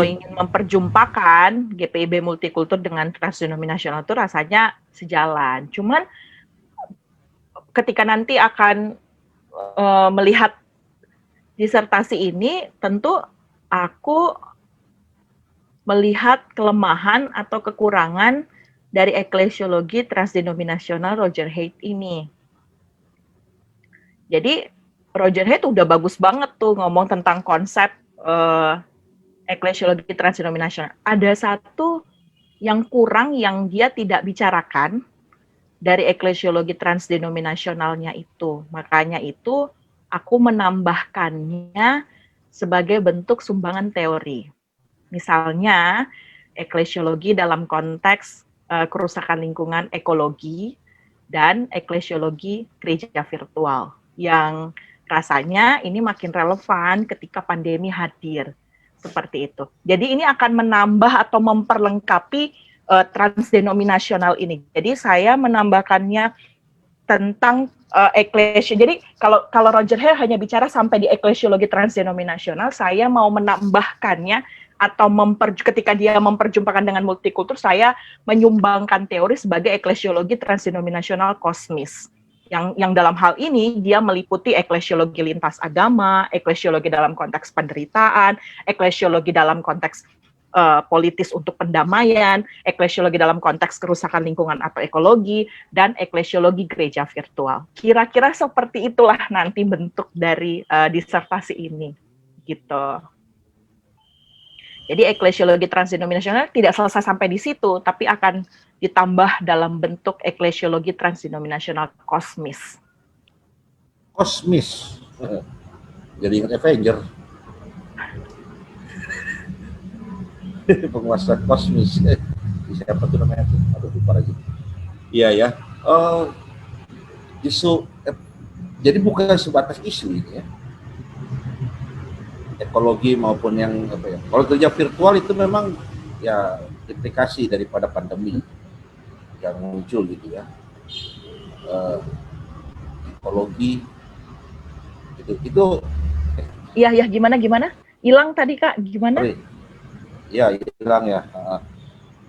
ingin memperjumpakan GPIB multikultur dengan transdenominasional itu rasanya sejalan. Cuman ketika nanti akan melihat disertasi ini, tentu aku melihat kelemahan atau kekurangan dari eklesiologi transdenominasional Roger Haidt ini. Jadi Roger Haidt udah bagus banget tuh ngomong tentang konsep eklesiologi transdenominasional. Ada satu yang kurang yang dia tidak bicarakan dari eklesiologi transdenominasionalnya itu. Makanya itu aku menambahkannya sebagai bentuk sumbangan teori. Misalnya eklesiologi dalam konteks kerusakan lingkungan ekologi dan eklesiologi gereja virtual yang rasanya ini makin relevan ketika pandemi hadir. Seperti itu. Jadi ini akan menambah atau memperlengkapi transdenominasional ini. Jadi saya menambahkannya tentang Jadi kalau Roger Hare hanya bicara sampai di eklesiologi transdenominasional, saya mau menambahkannya atau ketika dia memperjumpakan dengan multikultur, saya menyumbangkan teori sebagai eklesiologi transdenominasional kosmis. Yang dalam hal ini dia meliputi eklesiologi lintas agama, eklesiologi dalam konteks penderitaan, eklesiologi dalam konteks politis untuk pendamaian, eklesiologi dalam konteks kerusakan lingkungan atau ekologi, dan eklesiologi gereja virtual. Kira-kira seperti itulah nanti bentuk dari disertasi ini, gitu. Jadi eklesiologi transdenominasional tidak selesai sampai di situ, tapi akan ditambah dalam bentuk eklesiologi transdenominasional kosmis. Kosmis. Jadi ingat Avenger. Penguasa kosmis. Siapa tuh namanya tuh? Aduh, lupa lagi. Iya ya. Jadi bukan sebatas isu ini ya. Ekologi maupun yang apa ya. Kalau kerja virtual itu memang ya implikasi daripada pandemi yang muncul gitu ya. Ekologi itu. Iya gimana? Hilang tadi Kak, gimana? Ya hilang ya.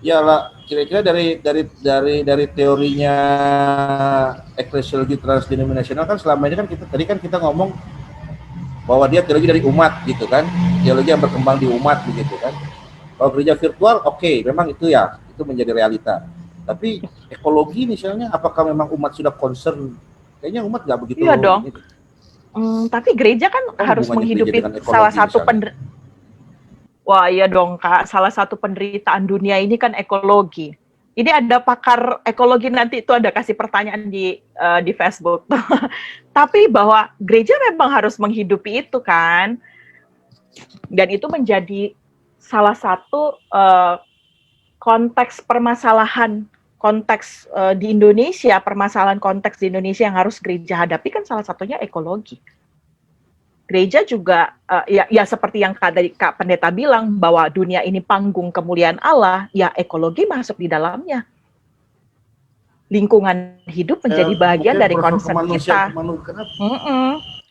Ya lah, kira-kira dari teorinya eklesiologi transdenominasional kan selama ini kan kita ngomong bahwa dia teologi dari umat gitu kan, teologi yang berkembang di umat begitu kan. Kalau gereja virtual oke, memang itu menjadi realita. Tapi ekologi misalnya, apakah memang umat sudah concern? Kayaknya umat nggak begitu. Iya dong. Tapi gereja kan harus menghidupi salah satu Wah iya dong Kak, salah satu penderitaan dunia ini kan ekologi. Ini ada pakar ekologi nanti itu ada kasih pertanyaan di Facebook. Tapi bahwa gereja memang harus menghidupi itu kan. Dan itu menjadi salah satu konteks permasalahan di Indonesia, permasalahan konteks di Indonesia yang harus gereja hadapi kan salah satunya ekologi. Gereja juga ya seperti yang Kak Pendeta bilang bahwa dunia ini panggung kemuliaan Allah, ya ekologi masuk di dalamnya. Lingkungan hidup menjadi bagian dari concern kita.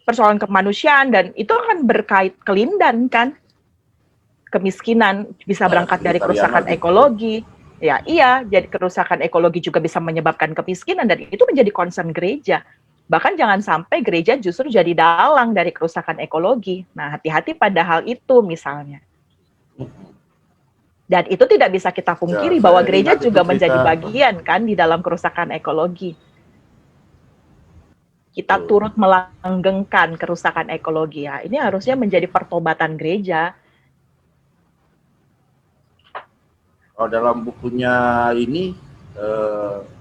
Persoalan kemanusiaan, dan itu akan berkait kelindan kan. Kemiskinan bisa berangkat dari kerusakan ekologi. Ya iya, jadi kerusakan ekologi juga bisa menyebabkan kemiskinan, dan itu menjadi concern gereja. Bahkan jangan sampai gereja justru jadi dalang dari kerusakan ekologi. Nah, hati-hati pada hal itu misalnya. Dan itu tidak bisa kita pungkiri bahwa gereja juga menjadi bagian kan di dalam kerusakan ekologi. Kita turut melanggengkan kerusakan ekologi ya. Ini harusnya menjadi pertobatan gereja. Kalau dalam bukunya ini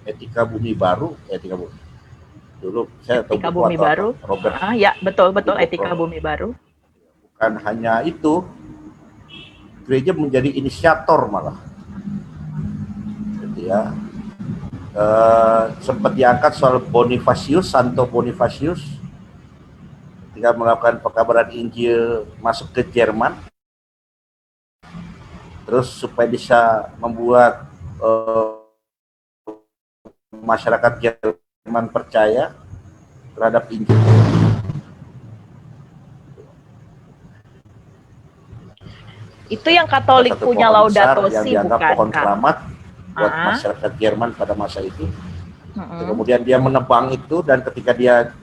Etika Bumi Baru, dulu saya tahu Etika Bumi Baru. Robert. Ya, betul Etika Bumi Baru. Bukan hanya itu, gereja menjadi inisiator malah. Gitu ya. Sempat diangkat soal Santo Bonifacius ketika melakukan pekabaran Injil masuk ke Jerman. Terus supaya bisa membuat masyarakat Jerman percaya terhadap Injil. Itu yang Katolik punya Laudato Si, yang dianggap bukan pohon keramat buat masyarakat Jerman pada masa itu. Kemudian dia menebang itu, dan ketika dia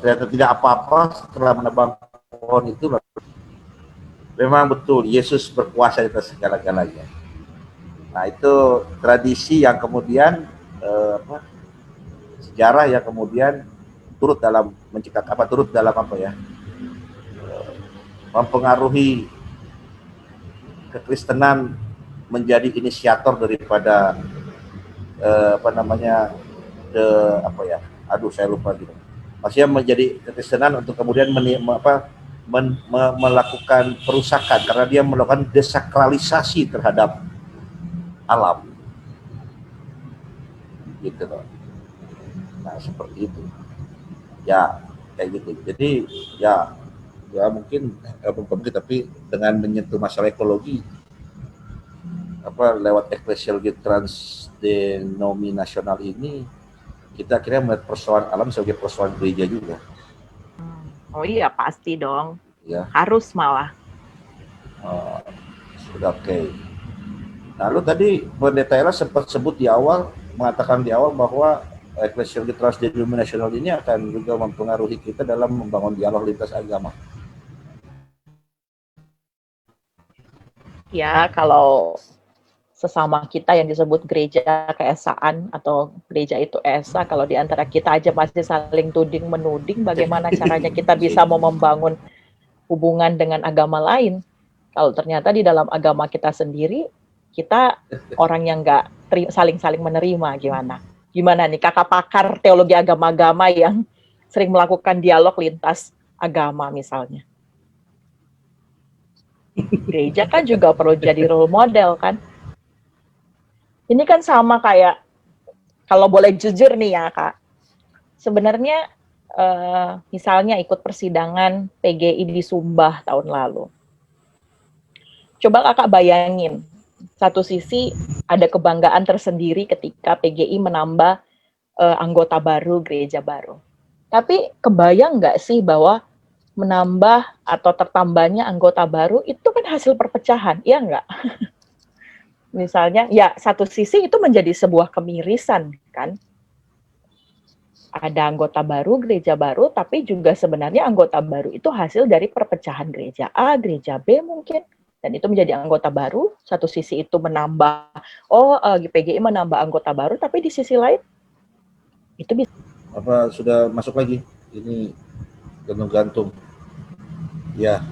ternyata tidak apa-apa setelah menebang pohon itu. Memang betul Yesus berkuasa di atas segala-galanya. Nah, itu tradisi yang kemudian sejarah yang kemudian turut dalam mempengaruhi kekristenan menjadi inisiator daripada saya lupa gitu. Maksudnya menjadi kekristenan untuk kemudian melakukan perusakan karena dia melakukan desakralisasi terhadap alam. Gitu loh. Nah, seperti itu. Ya, kayak gitu. Jadi ya mungkin tapi dengan menyentuh masalah ekologi lewat eklesiologi transdenominasional ini kita akhirnya melihat persoalan alam sebagai persoalan gereja juga. Oh iya, pasti dong. Ya. Harus malah. Sudah oke. Lalu tadi Pendeta Ella sempat sebut di awal, mengatakan di awal bahwa eklesiologi transdenominasional ini akan juga mempengaruhi kita dalam membangun dialog lintas agama. Ya, kalau sesama kita yang disebut gereja keesaan atau gereja itu esa, kalau di antara kita aja masih saling tuding menuding, bagaimana caranya kita bisa mau membangun hubungan dengan agama lain? Kalau ternyata di dalam agama kita sendiri, kita orang yang nggak saling-saling menerima, gimana? Gimana nih kakak pakar teologi agama-agama yang sering melakukan dialog lintas agama misalnya? Gereja kan juga perlu jadi role model kan? Ini kan sama kayak, kalau boleh jujur nih ya Kak, sebenarnya misalnya ikut persidangan PGI di Sumba tahun lalu. Coba Kakak bayangin, satu sisi ada kebanggaan tersendiri ketika PGI menambah anggota baru, gereja baru. Tapi kebayang nggak sih bahwa menambah atau tertambahnya anggota baru itu kan hasil perpecahan, iya nggak? Misalnya, ya satu sisi itu menjadi sebuah kemirisan, kan? Ada anggota baru, gereja baru, tapi juga sebenarnya anggota baru itu hasil dari perpecahan gereja A, gereja B mungkin, dan itu menjadi anggota baru. Satu sisi itu menambah, PGI menambah anggota baru, tapi di sisi lain itu bisa. Apa sudah masuk lagi? Ini gantung-gantung. Ya.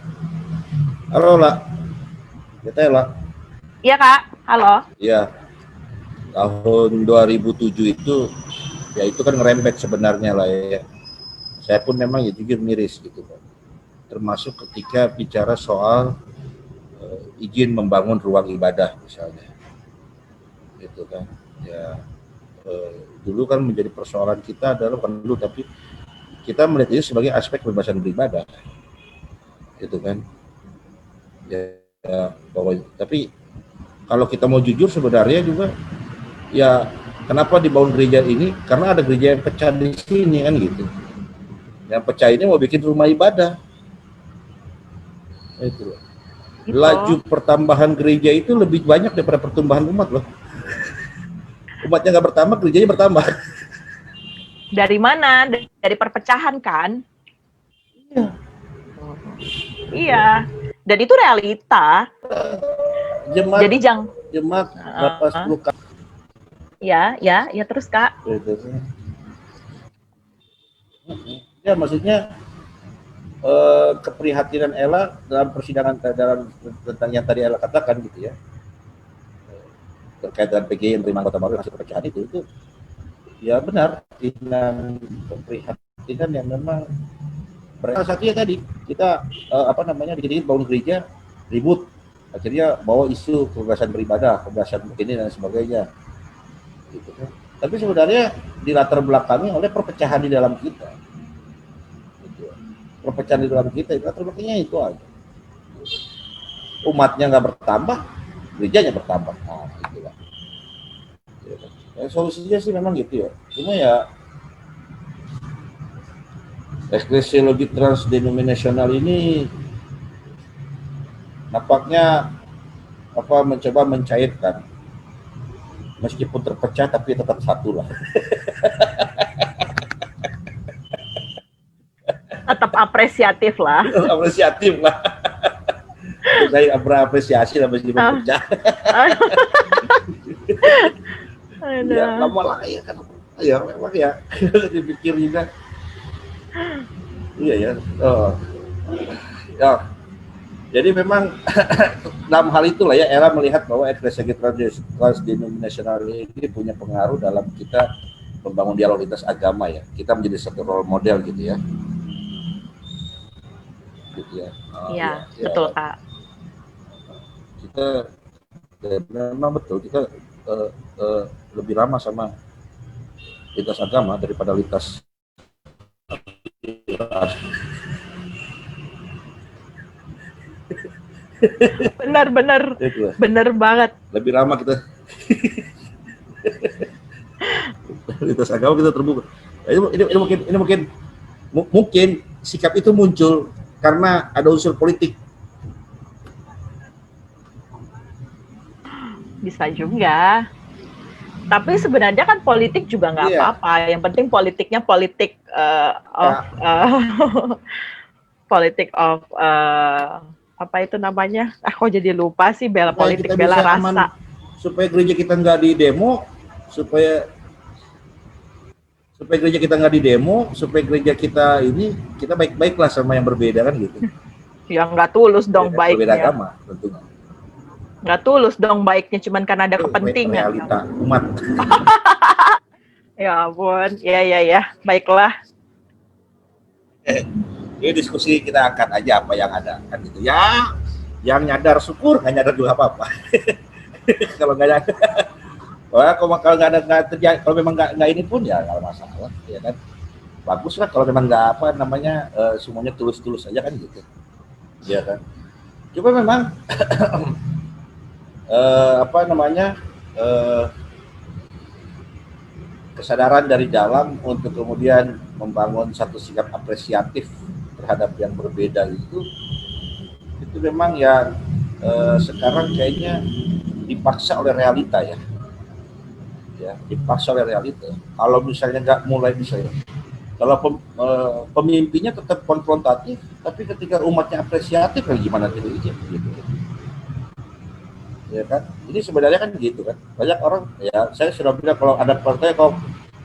Halo, La. Kita La. Iya, Kak. Halo. Ya. Tahun 2007 itu, ya itu kan ngerembet sebenarnya lah ya. Saya pun memang ya jujur miris gitu kan. Termasuk ketika bicara soal izin membangun ruang ibadah misalnya. Gitu kan. Ya. Dulu kan menjadi persoalan kita adalah bukan dulu, tapi kita melihat itu sebagai aspek kebebasan beribadah, gitu kan. Ya, bahwa, tapi kalau kita mau jujur sebenarnya juga, ya kenapa dibangun gereja ini? Karena ada gereja yang pecah di sini kan gitu. Yang pecah ini mau bikin rumah ibadah. Itu. Laju pertambahan gereja itu lebih banyak daripada pertumbuhan umat loh. Umatnya nggak bertambah, gerejanya bertambah. Dari mana? Dari perpecahan kan? Iya. Iya. Dan itu realita. Jemaat, jadi jemaat berapa 10 kali. Ya terus Kak. Ya maksudnya keprihatinan Ella dalam persidangan dalam tentang yang tadi Ella katakan gitu ya, terkait dengan PGI yang terima anggota baru hasil perpecahan itu ya benar, dengan keprihatinan yang memang salah satunya tadi kita dijadiin bangun gereja ribut, akhirnya bawa isu kebebasan beribadah, kebebasan ini dan sebagainya gitu kan. Tapi sebenarnya di latar belakangnya oleh perpecahan di dalam kita gitu. Perpecahan di dalam kita itu latar belakangnya itu aja, umatnya nggak bertambah, gerejanya bertambah. Nah, gitu lah. Ya, solusinya sih memang gitu ya. Cuma ya eklesiologi transdenominasional ini nampaknya mencoba mencairkan, meskipun terpecah tapi tetap satu lah. Tetap apresiatif lah. Apresiatif lah. Saya berapresiasi lah meskipun pecah. Ya lama lah ya kan, ya memang ya dipikir juga. Iya ya. Ya. Jadi memang dalam hal itulah ya Ella melihat bahwa eklesiologi transdenominasional ini punya pengaruh dalam kita membangun dialog lintas agama ya. Kita menjadi satu role model gitu ya. Gitu ya. Iya, betul Kak. Kita memang betul kita lebih lama sama lintas agama daripada lintas benar banget. Lebih lama kita Lintas agama kita terbuka. Nah, mungkin sikap itu muncul karena ada unsur politik. Bisa juga. Tapi sebenarnya kan politik juga nggak apa-apa. Yang penting politiknya politik politik of apa itu namanya? Kok jadi lupa sih, bela supaya politik, kita bela bisa rasa. Aman, supaya gereja kita nggak di demo, supaya gereja kita nggak di demo, supaya gereja kita ini kita baik-baiklah sama yang berbeda kan gitu. Ya nggak tulus dong baiknya. Berbeda agama tentunya. Nggak tulus dong baiknya, cuman karena ada kepentingan. Realita umat. Ya ampun, ya, baiklah. Ini diskusi kita angkat aja apa yang ada kan gitu ya. Yang nyadar syukur, nggak nyadar juga apa-apa. Kalau nggak nyadar, wah kalau nggak terjadi, kalau memang nggak ini pun ya nggak masalah, ya kan. Bagus lah kalau memang nggak apa namanya semuanya tulus-tulus aja kan gitu, ya kan. Coba memang apa namanya kesadaran dari dalam untuk kemudian membangun satu sikap apresiatif terhadap yang berbeda itu memang yang sekarang kayaknya dipaksa oleh realita ya, dipaksa oleh realita. Kalau misalnya nggak mulai bisa ya, kalau pemimpinnya tetap konfrontatif, tapi ketika umatnya apresiatif, gimana gitu, ya kan? Ini sebenarnya kan gitu kan, banyak orang ya, saya sudah bilang kalau ada partai, kalau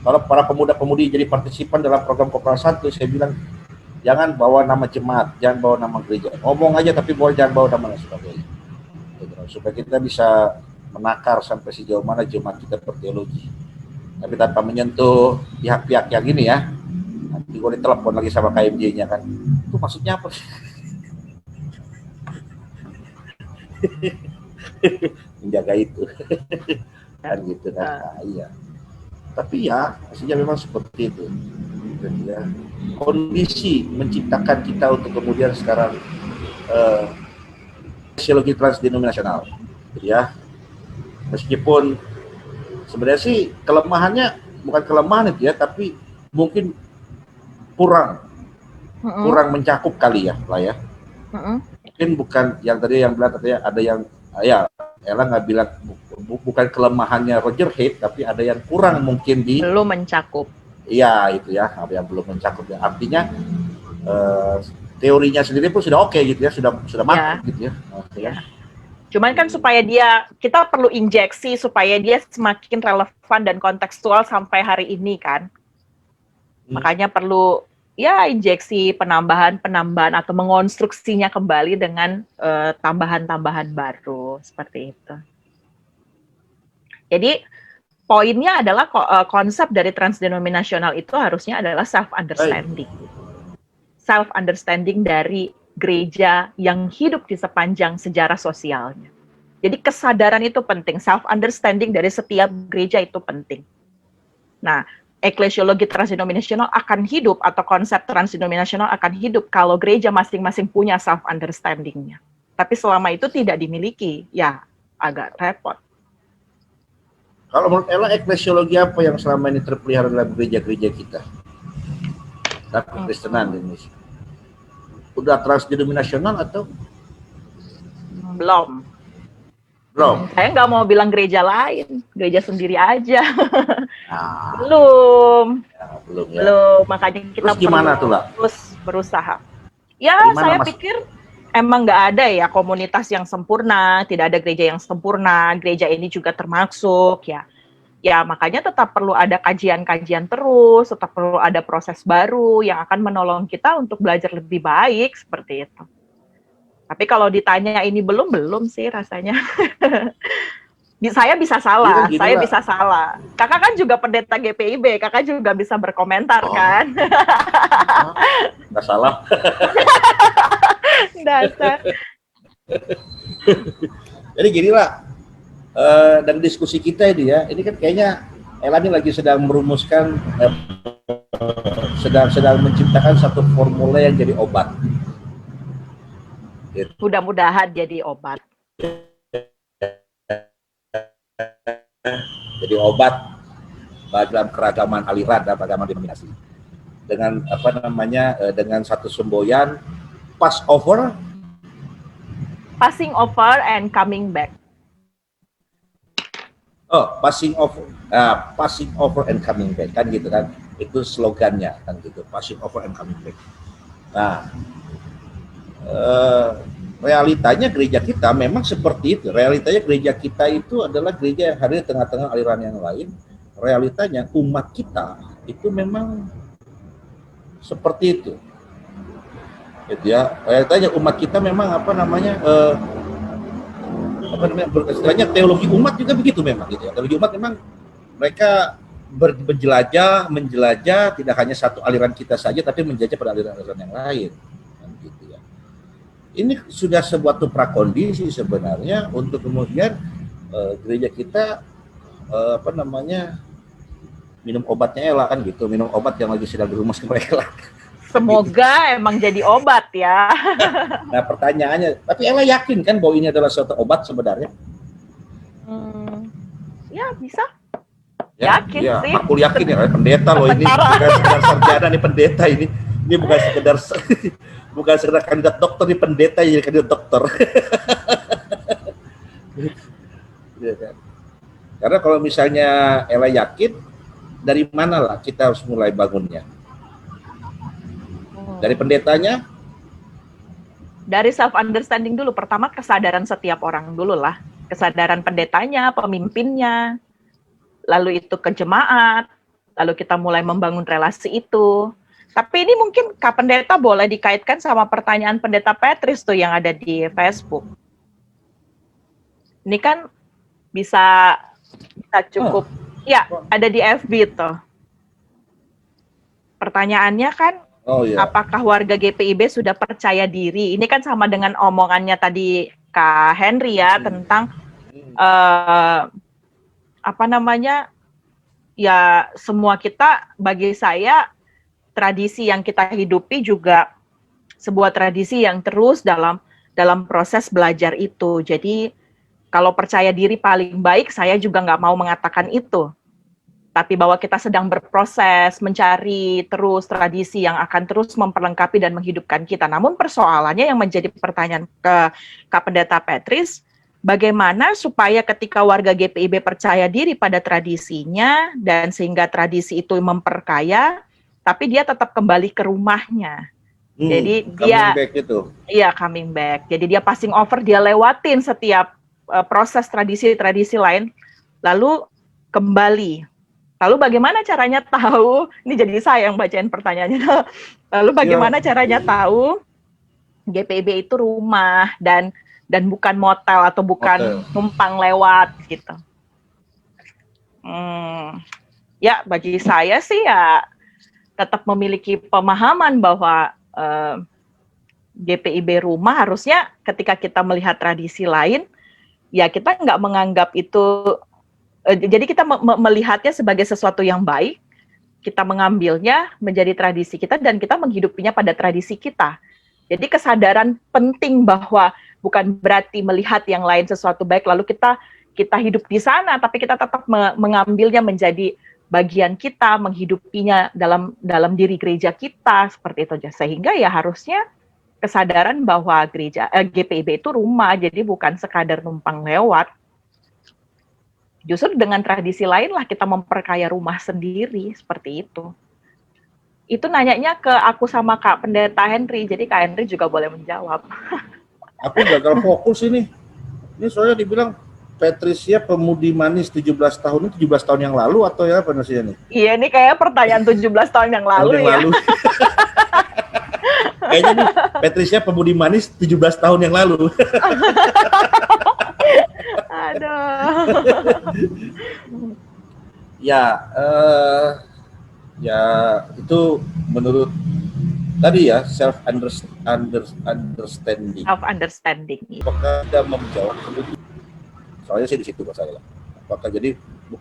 para pemuda-pemudi jadi partisipan dalam program Kopral 1, saya bilang jangan bawa nama jemaat, jangan bawa nama gereja, ngomong aja tapi jangan bawa nama dan sebagainya, supaya kita bisa menakar sampai sejauh mana jemaat kita berteologi, tapi tanpa menyentuh pihak-pihak yang ini ya. Nanti gue ditelepon lagi sama KMJ-nya kan, itu maksudnya apa sih? Menjaga itu kan gitu kan. Nah, iya, tapi ya maksudnya memang seperti itu ya. Kondisi menciptakan kita untuk kemudian sekarang sosiologi transdenominasional ya, meskipun sebenarnya sih kelemahannya bukan kelemahan itu ya, tapi mungkin kurang mencakup kali ya lah ya. Mungkin bukan yang tadi yang bilang katanya ada yang ya Ella nggak bilang bukan kelemahannya Roger Haidt, tapi ada yang kurang mungkin belum mencakup. Iya itu ya, ada yang belum mencakup ya. Artinya teorinya sendiri pun sudah oke gitu ya, sudah mantap gitu ya. Ya. Cuman kan supaya kita perlu injeksi supaya dia semakin relevan dan kontekstual sampai hari ini kan. Makanya perlu ya injeksi penambahan atau mengonstruksinya kembali dengan tambahan-tambahan baru seperti itu. Jadi poinnya adalah konsep dari transdenominasional itu harusnya adalah self-understanding. Self-understanding dari gereja yang hidup di sepanjang sejarah sosialnya. Jadi kesadaran itu penting, self-understanding dari setiap gereja itu penting. Nah, eklesiologi transdenominasional akan hidup atau konsep transdenominasional akan hidup kalau gereja masing-masing punya self-understanding-nya. Tapi selama itu tidak dimiliki, ya agak repot. Kalau menurut Ella, eklesiologi apa yang selama ini terpelihara dalam gereja-gereja kita? Tapi Kristenan di Indonesia. Udah transdenominasional atau? Belum. Saya nggak mau bilang gereja lain, gereja sendiri aja. Belum. Belum. Makanya kita terus berusaha. Ya, saya pikir emang nggak ada ya komunitas yang sempurna, tidak ada gereja yang sempurna, gereja ini juga termasuk ya. Ya makanya tetap perlu ada kajian-kajian terus, tetap perlu ada proses baru yang akan menolong kita untuk belajar lebih baik seperti itu. Tapi kalau ditanya ini belum sih rasanya. Saya bisa salah, bisa salah. Kakak kan juga pendeta GPIB, kakak juga bisa berkomentar kan. Nggak salah. Dasar. Jadi gini lah, dan diskusi kita ini kan kayaknya Ella ini lagi sedang merumuskan, sedang menciptakan satu formula yang jadi obat. Mudah-mudahan jadi obat. Jadi obat dalam keragaman aliran dan keragaman denominasi. Dengan dengan satu semboyan passing over and coming back. Passing over and coming back, kan gitu kan, itu slogannya kan gitu, passing over and coming back. Nah, realitanya gereja kita memang seperti itu. Realitanya gereja kita itu adalah gereja yang hadir di tengah-tengah aliran yang lain. Realitanya umat kita itu memang seperti itu. Gitu ya. Realitanya umat kita memang istilahnya teologi umat juga begitu memang gitu ya. Teologi umat memang mereka menjelajah tidak hanya satu aliran kita saja, tapi menjajah pada aliran-aliran yang lain. Gitu ya. Ini sudah suatu prakondisi sebenarnya untuk kemudian gereja kita minum obatnya Ella kan gitu, minum obat yang lagi sedang dirumus ke mereka. Semoga emang jadi obat ya. Nah pertanyaannya, tapi Ella yakin kan bahwa ini adalah suatu obat sebenarnya? Ya bisa. Ya, yakin ya, sih. aku yakin ya, pendeta loh ini, bukan sekedar sarjana nih pendeta ini bukan sekedar kandidat dokter, nih pendeta jadi kandidat dokter. Ya, kan? Karena kalau misalnya Ella yakin, dari mana lah kita harus mulai bangunnya? Dari pendetanya? Dari self understanding dulu. Pertama kesadaran setiap orang dulu lah. Kesadaran pendetanya, pemimpinnya, lalu itu ke jemaat, lalu kita mulai membangun relasi itu. Tapi ini mungkin Kak Pendeta boleh dikaitkan sama pertanyaan Pendeta Patrice tuh yang ada di Facebook. Ini kan bisa cukup, ada di FB tuh. Pertanyaannya kan, apakah warga GPIB sudah percaya diri? Ini kan sama dengan omongannya tadi Kak Henry ya, tentang ya semua kita, bagi saya tradisi yang kita hidupi juga sebuah tradisi yang terus dalam proses belajar itu. Jadi kalau percaya diri paling baik, saya juga nggak mau mengatakan itu. Tapi bahwa kita sedang berproses mencari terus tradisi yang akan terus memperlengkapi dan menghidupkan kita. Namun persoalannya yang menjadi pertanyaan ke Kak Pendeta Patrice, bagaimana supaya ketika warga GPIB percaya diri pada tradisinya dan sehingga tradisi itu memperkaya, tapi dia tetap kembali ke rumahnya. Jadi dia coming back. Jadi dia passing over, dia lewatin setiap proses tradisi-tradisi lain, lalu kembali. Lalu bagaimana caranya tahu? Ini jadi saya yang bacain pertanyaannya. Lalu bagaimana caranya tahu GPIB itu rumah dan bukan motel atau bukan numpang lewat gitu? Ya bagi saya sih ya tetap memiliki pemahaman bahwa GPIB rumah harusnya ketika kita melihat tradisi lain, ya kita nggak menganggap itu. Jadi kita melihatnya sebagai sesuatu yang baik, kita mengambilnya menjadi tradisi kita dan kita menghidupinya pada tradisi kita. Jadi kesadaran penting bahwa bukan berarti melihat yang lain sesuatu baik lalu kita hidup di sana, tapi kita tetap mengambilnya menjadi bagian kita, menghidupinya dalam diri gereja kita, seperti itu aja. Sehingga ya harusnya kesadaran bahwa GPIB itu rumah, jadi bukan sekadar numpang lewat. Justru dengan tradisi lain lah kita memperkaya rumah sendiri, seperti itu. Itu nanyanya ke aku sama Kak Pendeta Henry, jadi Kak Henry juga boleh menjawab. Aku gagal fokus ini. Ini soalnya dibilang Patricia pemudi manis 17 tahun, ini 17 tahun yang lalu atau ya apa nasinya nih? Iya, ini kayak pertanyaan 17 tahun yang lalu ya. Kayaknya nih Patricia pemudi manis 17 tahun yang lalu. Aduh. Ya itu menurut tadi ya self understanding. Apakah kita menjawab kebutuhan? Soalnya sih di situ Pak saya. Apakah jadi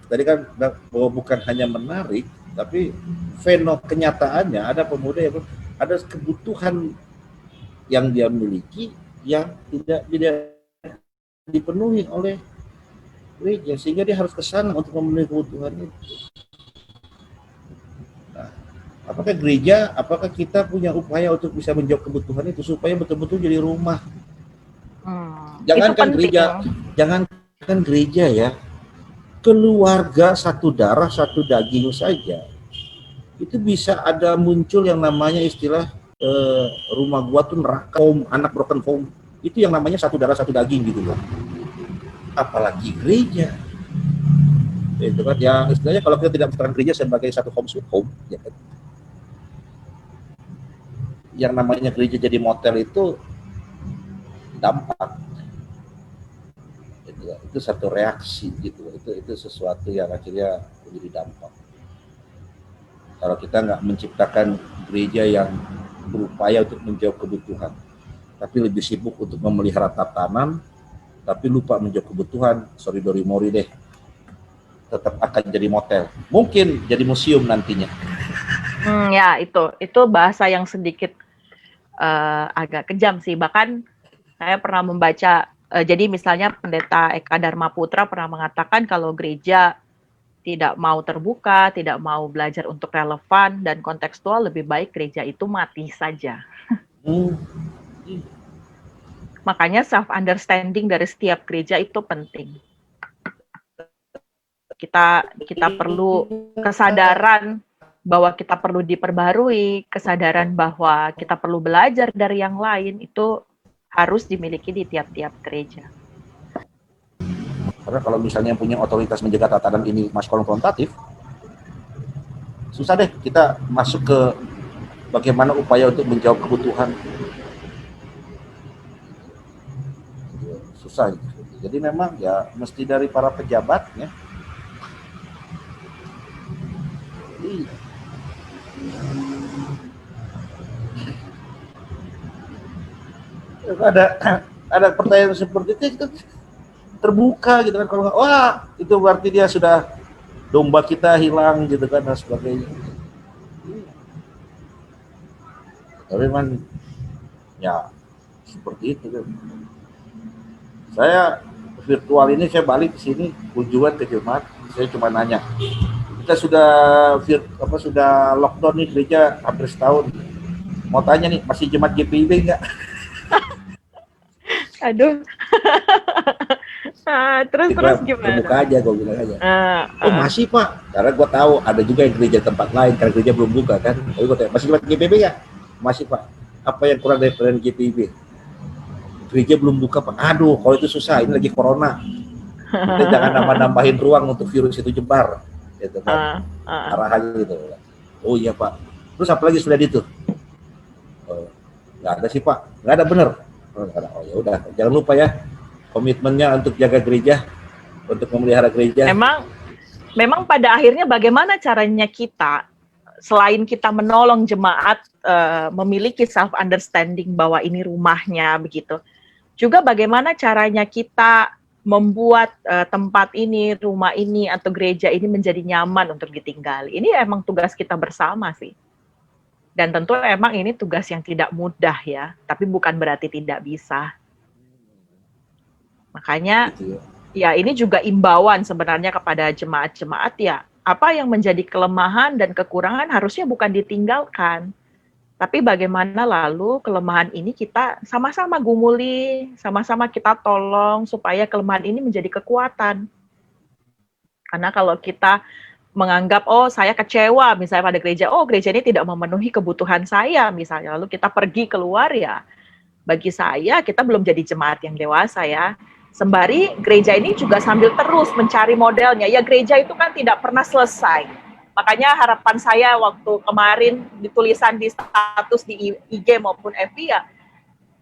tadi kan bahwa bukan hanya menarik, tapi kenyataannya ada pemuda yang ada kebutuhan yang dia miliki yang tidak dipenuhi oleh gereja, sehingga dia harus ke sana untuk memenuhi kebutuhan itu. Apakah gereja, apakah kita punya upaya untuk bisa menjawab kebutuhan itu supaya betul-betul jadi rumah? Itu Jangankan penting. gereja ya, keluarga satu darah satu daging saja itu bisa ada muncul yang namanya istilah rumah gua tuh neraka home, anak broken home, itu yang namanya satu darah satu daging gitu loh. Apalagi gereja itu kan ya, istilahnya kalau kita tidak menciptakan gereja sebagai satu home sweet home ya kan, yang namanya gereja jadi motel itu dampak gitu, itu satu reaksi gitu, itu sesuatu yang akhirnya menjadi dampak kalau kita nggak menciptakan gereja yang berupaya untuk menjawab kebutuhan, tapi lebih sibuk untuk memelihara tatanan, tapi lupa menjawab kebutuhan. Sorry Dori Mori deh, tetap akan jadi motel, mungkin jadi museum nantinya. Ya itu bahasa yang sedikit agak kejam sih. Bahkan saya pernah membaca, jadi misalnya Pendeta Eka Dharma Putra pernah mengatakan kalau gereja tidak mau terbuka, tidak mau belajar untuk relevan dan kontekstual, lebih baik gereja itu mati saja. Makanya self-understanding dari setiap gereja itu penting. Kita perlu kesadaran bahwa kita perlu diperbarui, kesadaran bahwa kita perlu belajar dari yang lain, itu harus dimiliki di tiap-tiap gereja. Karena kalau misalnya punya otoritas menjaga tatanan ini masih konfrontatif, susah deh kita masuk ke bagaimana upaya untuk menjawab kebutuhan. Susah. Jadi memang ya mesti dari para pejabatnya. Ada pertanyaan seperti itu terbuka gitu kan, kalau nggak, wah itu berarti dia sudah domba kita hilang gitu kan dan sebagainya. Tapi memang ya seperti itu kan. Saya virtual ini saya balik ke sini kunjungan ke jemaat, saya cuma nanya, kita sudah lockdown nih gereja hampir setahun, mau tanya nih masih jemaat GPIB nggak? Aduh. Terus gimana? Terbuka aja, gue bilang aja. Oh masih Pak, karena gue tahu ada juga yang gereja tempat lain karena gereja belum buka kan. Tapi gue tanya, masih jemaat GPIB ya? Masih Pak. Apa yang kurang dari peran GPIB? Gereja belum buka Pak. Aduh, kalau itu susah, ini lagi corona. Kita jangan nambah-nambahin ruang untuk virus itu jebar, gitu kan. Arahannya gitu. Oh iya Pak. Terus apa lagi sudah itu? Nggak ada sih Pak, nggak ada bener. Oh ya udah, jangan lupa ya komitmennya untuk jaga gereja, untuk memelihara gereja. Memang pada akhirnya bagaimana caranya kita, selain kita menolong jemaat memiliki self understanding bahwa ini rumahnya begitu, juga bagaimana caranya kita membuat tempat ini, rumah ini atau gereja ini menjadi nyaman untuk ditinggali. Ini emang tugas kita bersama sih. Dan tentu emang ini tugas yang tidak mudah ya, tapi bukan berarti tidak bisa. Makanya ya ini juga imbauan sebenarnya kepada jemaat-jemaat ya, apa yang menjadi kelemahan dan kekurangan harusnya bukan ditinggalkan, tapi bagaimana lalu kelemahan ini kita sama-sama gumuli, sama-sama kita tolong supaya kelemahan ini menjadi kekuatan. Karena kalau kita menganggap, oh saya kecewa misalnya pada gereja, oh gereja ini tidak memenuhi kebutuhan saya misalnya, lalu kita pergi keluar ya, bagi saya kita belum jadi jemaat yang dewasa ya. Sembari gereja ini juga sambil terus mencari modelnya, ya gereja itu kan tidak pernah selesai. Makanya harapan saya waktu kemarin ditulisan di status di IG maupun FB ya,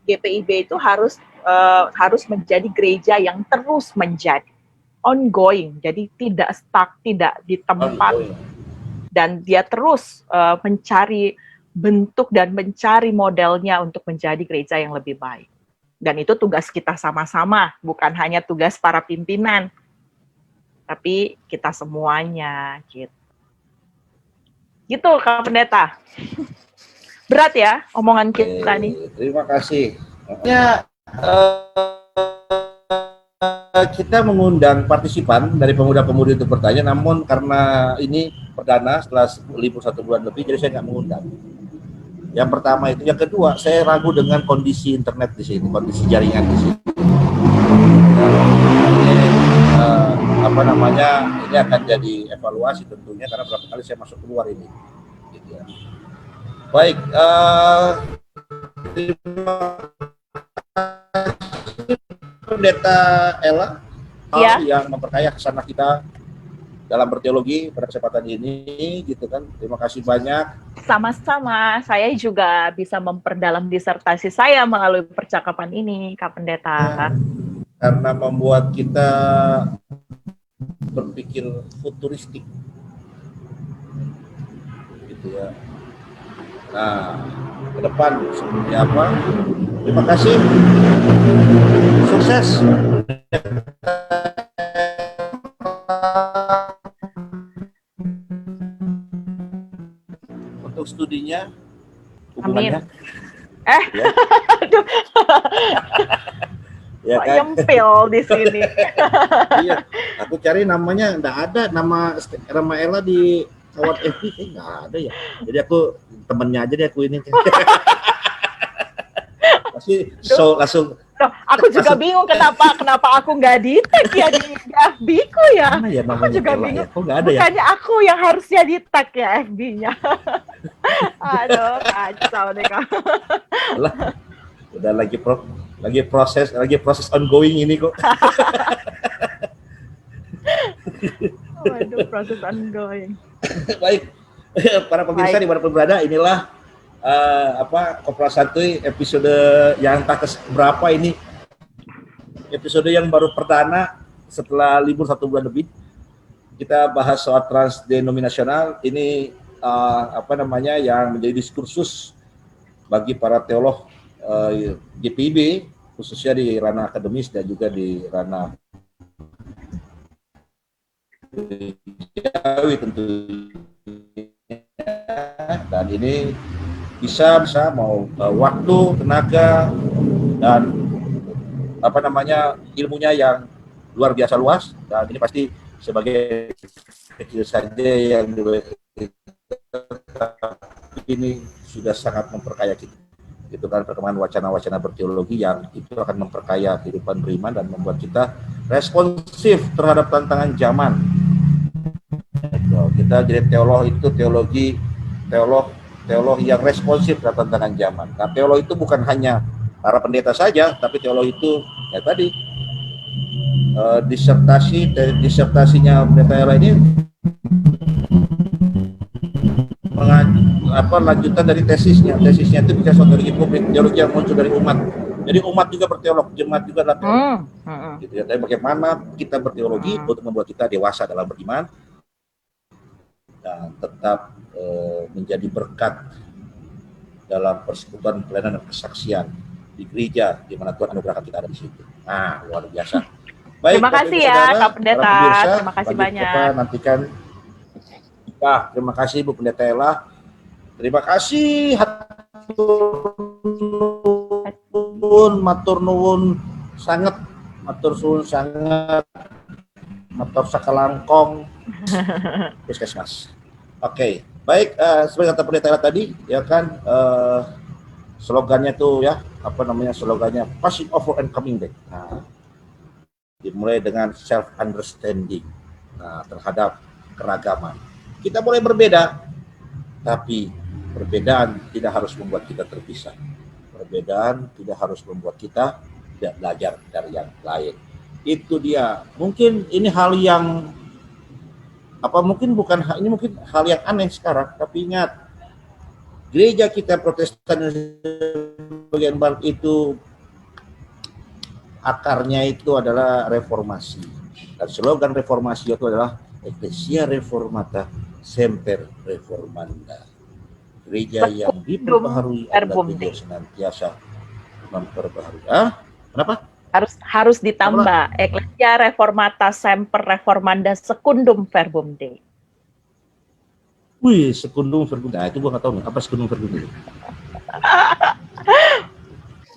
GPIB itu harus menjadi gereja yang terus menjadi ongoing, jadi tidak stuck, tidak di tempat, dan dia terus mencari bentuk dan mencari modelnya untuk menjadi gereja yang lebih baik. Dan itu tugas kita sama-sama, bukan hanya tugas para pimpinan, tapi kita semuanya, gitu. Gitu, Kak Pendeta. Berat ya omongan kita nih. Terima kasih. Ya, kita mengundang partisipan dari pemuda-pemudi untuk bertanya, namun karena ini perdana setelah libur 1 bulan lebih, jadi saya nggak mengundang. Yang pertama itu, yang kedua saya ragu dengan kondisi internet di sini, kondisi jaringan di sini. Ini akan jadi evaluasi tentunya karena berapa kali saya masuk keluar ini. Gitu ya. Baik, Pendeta Ella Ya. yang memperkaya kesana kita dalam berteologi pada kesempatan ini, gitu kan. Terima kasih banyak. Sama-sama, saya juga bisa memperdalam disertasi saya melalui percakapan ini, Kak Pendeta. Karena membuat kita berpikir futuristik, gitu ya. Nah, ke depan seperti apa? Terima kasih. Sukses. Untuk studinya, hubungannya. Amin. Ya. Aduh. Ya Kok kan? nyempil di sini. Iya, aku cari namanya nggak ada, nama Ella di kawan FB nggak ada ya. Jadi aku temennya aja deh aku ini. Pasti langsung. Loh, aku juga bingung kenapa aku nggak di tag ya di FB-ku ya. Mana ya namanya? Aku juga Ella, bingung. ya? Kok nggak ada ya? Bukannya aku yang harusnya di tag ya FB-nya. Aduh, kacau deh Kak. Udah lagi proses ongoing ini kok. Waduh, proses ongoing. Baik, para pemirsa dimanapun berada, inilah Kopral Santuy episode yang tak berapa ini, episode yang baru perdana setelah libur 1 bulan lebih. Kita bahas soal transdenominasional ini, yang menjadi diskursus bagi para teolog GPIB, khususnya di ranah akademis dan juga di ranah gerejawi tentunya. Dan ini bisa mau waktu, tenaga, dan ilmunya yang luar biasa luas, dan ini pasti sebagai kecil saja yang ini sudah sangat memperkaya kita. Itu kan perkembangan wacana-wacana berteologi yang itu akan memperkaya kehidupan beriman dan membuat kita responsif terhadap tantangan zaman. Kita jadi teolog itu teolog yang responsif terhadap tantangan zaman. Nah, teolog itu bukan hanya para pendeta saja, tapi teolog itu ya tadi disertasinya pendeta Ella ini lanjutan dari tesisnya itu bisa teologi publik, teologi yang muncul dari umat. Jadi umat juga berteolog, jemaat juga adalah teolog. Gitu ya. Tapi bagaimana kita berteologi untuk membuat kita dewasa dalam beriman dan tetap menjadi berkat dalam persekutuan pelayanan dan kesaksian di gereja di mana Tuhan anugerahkan kita ada di situ. Nah, luar biasa. Baik, terima kasih ya Kak Pendeta. Terima kasih banyak. Nantikan. Terima kasih Bu Pendeta Ella. Terima kasih matur nuwun sangat matur sakalangkong puskesmas. Oke, baik, seperti kata Pendeta Ella tadi ya kan, slogannya tuh ya, slogannya passing over and coming back. Nah, dimulai dengan self understanding terhadap keragaman. Kita boleh berbeda, tapi perbedaan tidak harus membuat kita terpisah. Perbedaan tidak harus membuat kita tidak belajar dari yang lain. Itu dia. Mungkin ini hal yang mungkin hal yang aneh sekarang, tapi ingat, gereja kita Protestan bagian barat itu akarnya itu adalah reformasi. Dan slogan reformasi itu adalah Ecclesia Reformata Semper Reformanda. Gereja yang diperbaharui adalah gereja senantiasa memperbaharui. Kenapa? Harus ditambah Ecclesia Reformata Semper Reformanda Secundum Verbum Dei. Wih, Secundum Verbum Dei. Itu gua nggak tahu nih, apa Secundum Verbum Dei.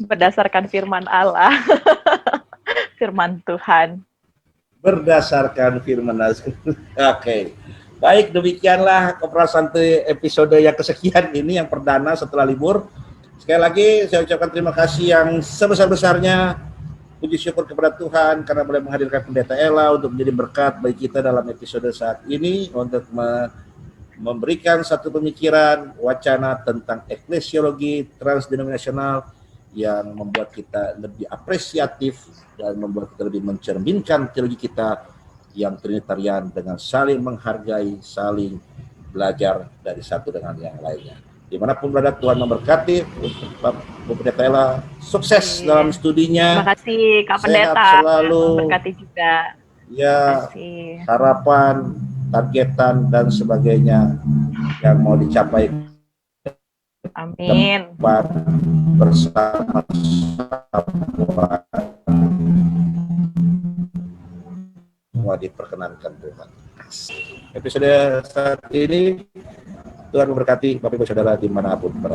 Berdasarkan firman Allah. Firman Tuhan. Berdasarkan firman Allah. Oke. Baik, demikianlah Kopral Santuy episode yang kesekian ini, yang perdana setelah libur. Sekali lagi saya ucapkan terima kasih yang sebesar-besarnya. Puji syukur kepada Tuhan karena boleh menghadirkan Pendeta Ella untuk menjadi berkat bagi kita dalam episode saat ini, untuk memberikan satu pemikiran, wacana tentang eklesiologi transdenominasional yang membuat kita lebih apresiatif dan membuat kita lebih mencerminkan teologi kita yang trinitarian dengan saling menghargai, saling belajar dari satu dengan yang lainnya. Dimanapun berada, Tuhan memberkati. Bu Pendeta Ella sukses dalam studinya. Terima kasih Kak Sehat Pendeta. selalu. Berkati juga. Ya, harapan, targetan dan sebagainya yang mau dicapai. Amin. Bersama semua diperkenankan Tuhan. Episode saat ini Tuhan memberkati Bapak Ibu Saudara dimanapun berada.